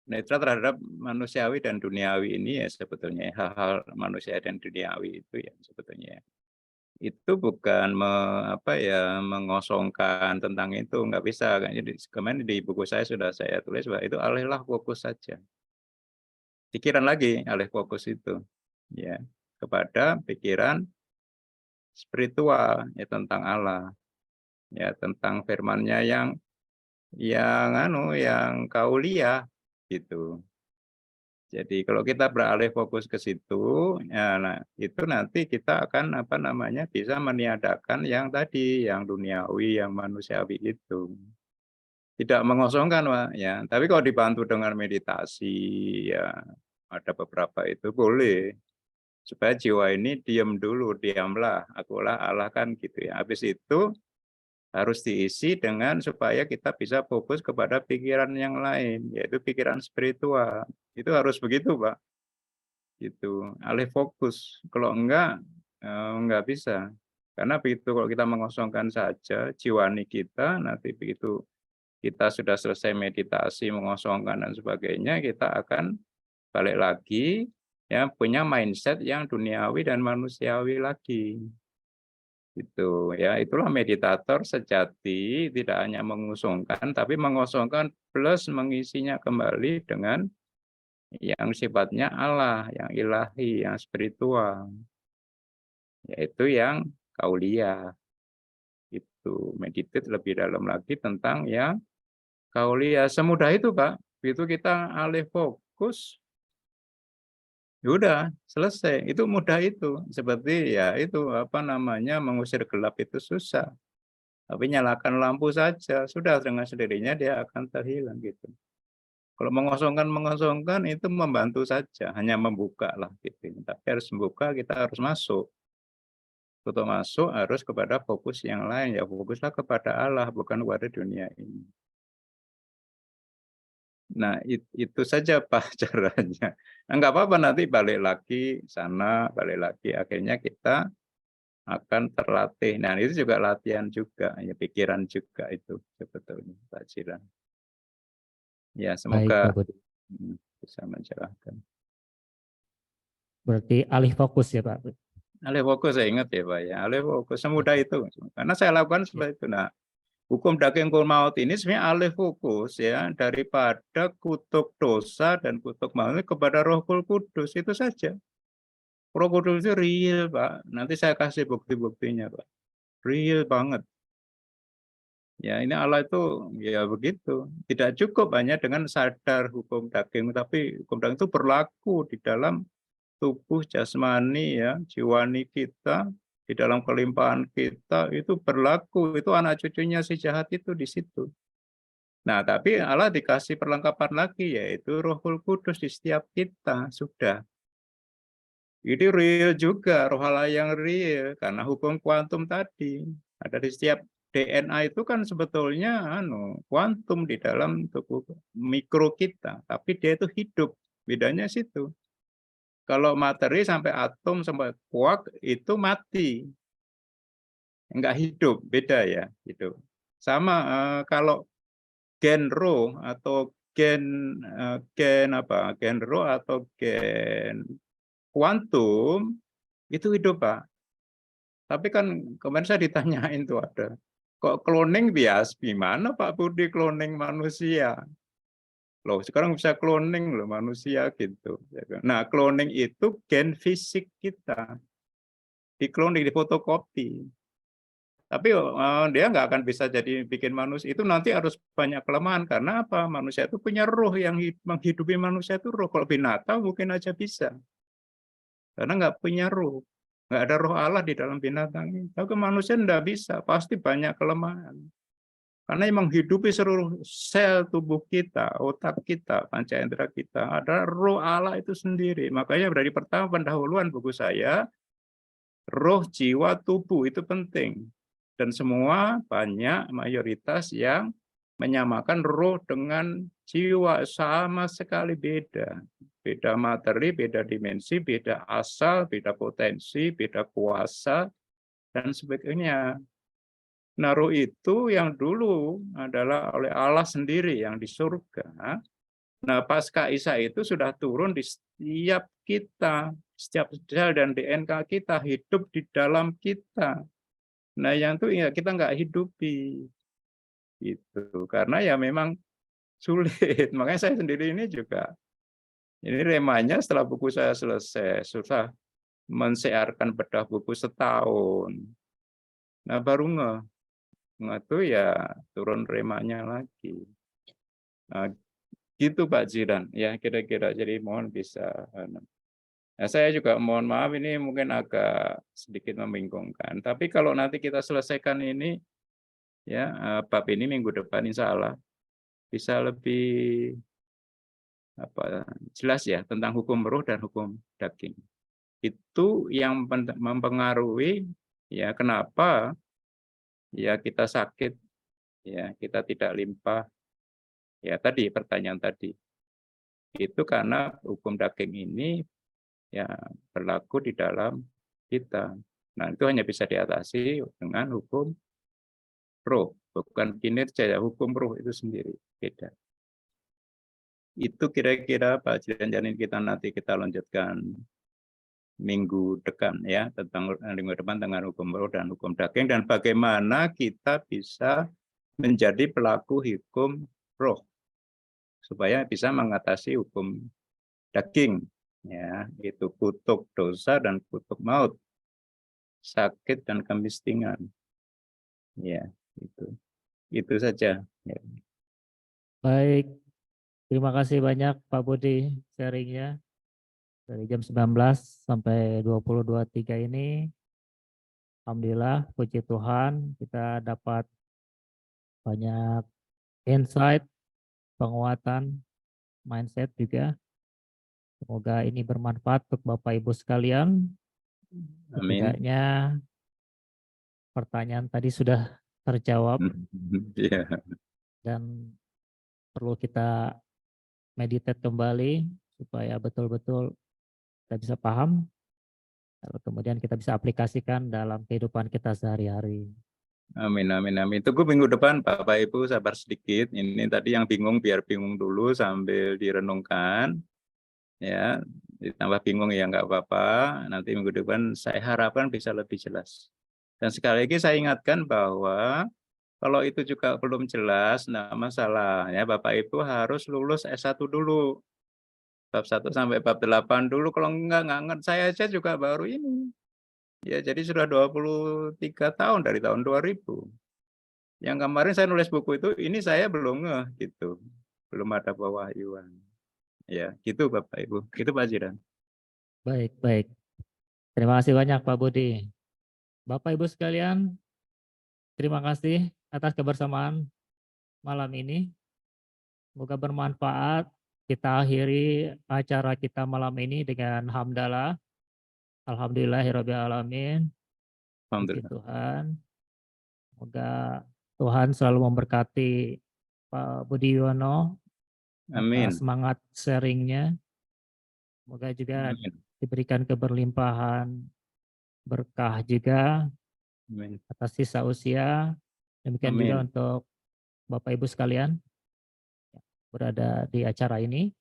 netral terhadap manusiawi dan duniawi ini ya sebetulnya hal-hal manusia dan duniawi itu ya sebetulnya. Itu bukan apa ya mengosongkan tentang itu nggak bisa kan. Jadi kemarin di buku saya sudah saya tulis bahwa itu alihlah fokus saja. Pikiran lagi alih fokus itu ya kepada pikiran spiritual ya tentang Allah ya tentang firman-Nya yang kauliah gitu. Jadi kalau kita beralih fokus ke situ, ya, nah itu nanti kita akan apa namanya bisa meniadakan yang tadi, yang duniawi, yang manusiawi itu. Tidak mengosongkan, Pak, ya. Tapi kalau dibantu dengan meditasi, ya ada beberapa itu boleh. Supaya jiwa ini diam dulu, diamlah, akulah Allah kan gitu ya. Habis itu harus diisi dengan supaya kita bisa fokus kepada pikiran yang lain, yaitu pikiran spiritual. Itu harus begitu, Pak. Gitu, alih fokus. Kalau enggak bisa. Karena begitu kalau kita mengosongkan saja jiwani kita, nanti begitu kita sudah selesai meditasi, mengosongkan dan sebagainya, kita akan balik lagi ya punya mindset yang duniawi dan manusiawi lagi. Gitu ya, itulah meditator sejati tidak hanya mengusungkan tapi mengosongkan plus mengisinya kembali dengan yang sifatnya Allah, yang ilahi, yang spiritual, yaitu yang kauliah. Itu meditate lebih dalam lagi tentang yang kauliah. Semudah itu, Pak. Begitu kita alih fokus, ya udah selesai. Itu mudah itu. Seperti ya itu apa namanya mengusir gelap itu susah. Tapi nyalakan lampu saja, sudah dengan sendirinya dia akan terhilang gitu. Kalau mengosongkan itu membantu saja, hanya membuka lah gitu. Tapi harus membuka, kita harus masuk. Untuk masuk harus kepada fokus yang lain, ya fokuslah kepada Allah, bukan kepada dunia ini. Nah itu saja Pak caranya. Nah, nggak apa-apa nanti balik lagi sana, balik lagi akhirnya kita akan terlatih. Nah itu juga latihan juga, ya pikiran juga itu sebetulnya Pak Jiran. Ya Baik semoga Pak Budi. bisa mencerahkan. Berarti alih fokus ya Pak. alih fokus saya ingat ya Pak ya, alih fokus semudah itu. Karena saya lakukan seperti itu. Nah, hukum daging hukum maut ini sebenarnya alih fokus ya daripada kutuk dosa dan kutuk maut kepada Roh Kudus itu saja. Roh Kudus itu real Pak. Nanti saya kasih bukti-buktinya Pak. Real banget. Ya ini Allah itu ya begitu. Tidak cukup hanya dengan sadar hukum daging, tapi hukum daging itu berlaku di dalam tubuh jasmani ya, jiwani kita, di dalam kelimpahan kita itu berlaku. Itu anak cucunya si jahat itu di situ. Nah, tapi Allah dikasih perlengkapan lagi yaitu Roh Kudus di setiap kita sudah. Ini real juga, roh Allah yang real karena hukum kuantum tadi ada di setiap DNA itu kan sebetulnya kuantum di dalam tubuh mikro kita, tapi dia itu hidup. Bedanya situ. Kalau materi sampai atom sampai quark itu mati, enggak hidup, beda ya itu. Sama kalau gen roh atau gen roh atau gen kuantum itu hidup Pak. Tapi kan kemarin saya ditanyain tuh ada, kok cloning bias gimana Pak Budi cloning manusia? Loh sekarang bisa cloning loh manusia gitu. Nah cloning itu gen fisik kita, di cloning, di fotokopi. Tapi dia nggak akan bisa jadi bikin manusia. Itu nanti harus banyak kelemahan. Karena apa? Manusia itu punya roh yang menghidupi manusia itu roh. Kalau binatang mungkin aja bisa. Karena nggak punya roh. Nggak ada roh Allah di dalam binatang ini. Tapi manusia nggak bisa. Pasti banyak kelemahan. Karena yang menghidupi seluruh sel tubuh kita, otak kita, panca indera kita, ada roh Allah itu sendiri. Makanya dari pertama pendahuluan buku saya, roh, jiwa, tubuh itu penting. Dan semua banyak mayoritas yang menyamakan roh dengan jiwa sama sekali beda. Beda materi, beda dimensi, beda asal, beda potensi, beda kuasa, dan sebagainya. Nah, roh itu yang dulu adalah oleh Allah sendiri yang di surga. Nah, pasca Isa itu sudah turun di setiap kita, setiap sel dan DNK kita hidup di dalam kita. Nah, yang itu ya kita nggak hidupi, gitu. Karena ya memang sulit. Makanya saya sendiri ini juga, ini remanya setelah buku saya selesai, susah mensiarkan bedah buku setahun. Nah, baru tuh ya turun remanya lagi. Nah, gitu Pak Jiran, ya kira-kira. Jadi mohon bisa. Nah, saya juga mohon maaf ini mungkin agak sedikit membingungkan. Tapi kalau nanti kita selesaikan ini, ya bab ini minggu depan insya Allah bisa lebih jelas ya tentang hukum roh dan hukum daging. Itu yang mempengaruhi ya kenapa ya kita sakit, ya kita tidak limpah. Ya tadi pertanyaan tadi. Itu karena hukum daging ini ya berlaku di dalam kita. Nah, itu hanya bisa diatasi dengan hukum roh, bukan kinerja ya, hukum roh itu sendiri beda. Itu kira-kira Pak Jiran Janin kita nanti kita lanjutkan minggu depan ya, tentang minggu depan tentang hukum roh dan hukum daging dan bagaimana kita bisa menjadi pelaku hukum roh supaya bisa mengatasi hukum daging ya, itu kutuk dosa dan kutuk maut, sakit dan kemiskinan. Ya, itu saja. Ya. Baik, terima kasih banyak Pak Budi sharingnya dari jam 19 sampai 20.23 ini. Alhamdulillah, puji Tuhan kita dapat banyak insight, penguatan, mindset juga. Semoga ini bermanfaat untuk Bapak Ibu sekalian. Amin. Setidaknya pertanyaan tadi sudah terjawab Ya. dan perlu kita meditate kembali supaya betul-betul kita bisa paham, lalu kemudian kita bisa aplikasikan dalam kehidupan kita sehari-hari. Amin, amin, amin. Tunggu minggu depan Bapak Ibu sabar sedikit. Ini tadi yang bingung biar bingung dulu sambil direnungkan. Ya, Ditambah bingung ya nggak apa-apa, nanti minggu depan saya harapkan bisa lebih jelas. Dan sekali lagi saya ingatkan bahwa kalau itu juga belum jelas, nah masalahnya Bapak Ibu harus lulus S1 dulu. Bab 1 sampai bab 8 dulu, kalau nggak ngerti, saya aja juga baru ini. Ya jadi sudah 23 tahun dari tahun 2000. Yang kemarin saya nulis buku itu, ini saya belum ngeh gitu. Belum ada pewahyuan. Ya, gitu Bapak Ibu. Gitu Pak Jiran. Baik, baik. Terima kasih banyak Pak Budi. Bapak Ibu sekalian, terima kasih atas kebersamaan malam ini. Semoga bermanfaat. Kita akhiri acara kita malam ini dengan hamdalah. Alhamdulillahirabbil alamin. Puji Alhamdulillah. Tuhan. Semoga Tuhan selalu memberkati Pak Budi Yuwono atas Amin. semangat sharingnya. Semoga juga Amin. diberikan keberlimpahan berkah juga Amin. atas sisa usia. Demikian juga Amin. untuk Bapak Ibu sekalian berada di acara ini.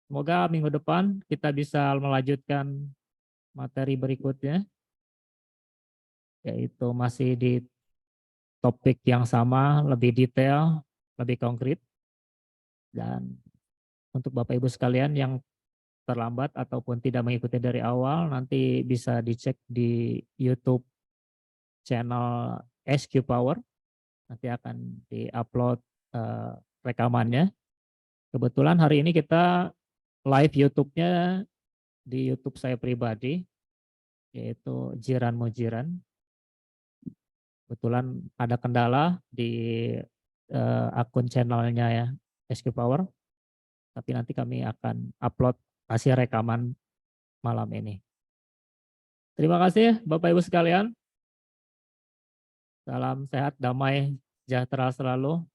Semoga minggu depan kita bisa melanjutkan materi berikutnya, yaitu masih di topik yang sama, lebih detail, lebih konkret. Dan untuk Bapak Ibu sekalian yang terlambat ataupun tidak mengikuti dari awal, nanti bisa dicek di YouTube channel SQ Power. Nanti akan di-upload rekamannya. Kebetulan hari ini kita live YouTube-nya di YouTube saya pribadi, yaitu Jiran Mujiran. Kebetulan ada kendala di akun channelnya ya SQ Power, tapi nanti kami akan upload hasil rekaman malam ini. Terima kasih Bapak Ibu sekalian. Salam sehat, damai, sejahtera selalu.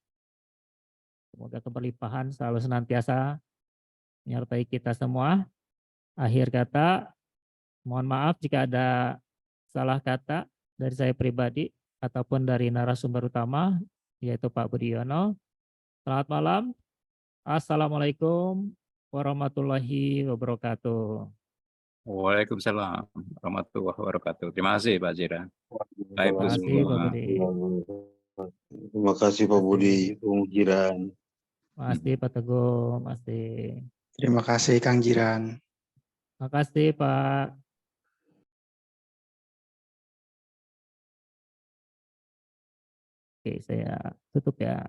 Semoga keberlimpahan selalu senantiasa menyertai kita semua. Akhir kata, mohon maaf jika ada salah kata dari saya pribadi ataupun dari narasumber utama, yaitu Pak Budiono. Selamat malam. Assalamualaikum warahmatullahi wabarakatuh. Waalaikumsalam warahmatullahi wabarakatuh. Terima kasih Pak Jiran. Baik Terima Bu kasih Pak semua. Budi. Terima kasih Pak Budi, Bung Jiran. Terima kasih Pak Teguh. Terima kasih. Terima kasih Kang Jiran. Terima kasih Pak. Oke, saya tutup ya.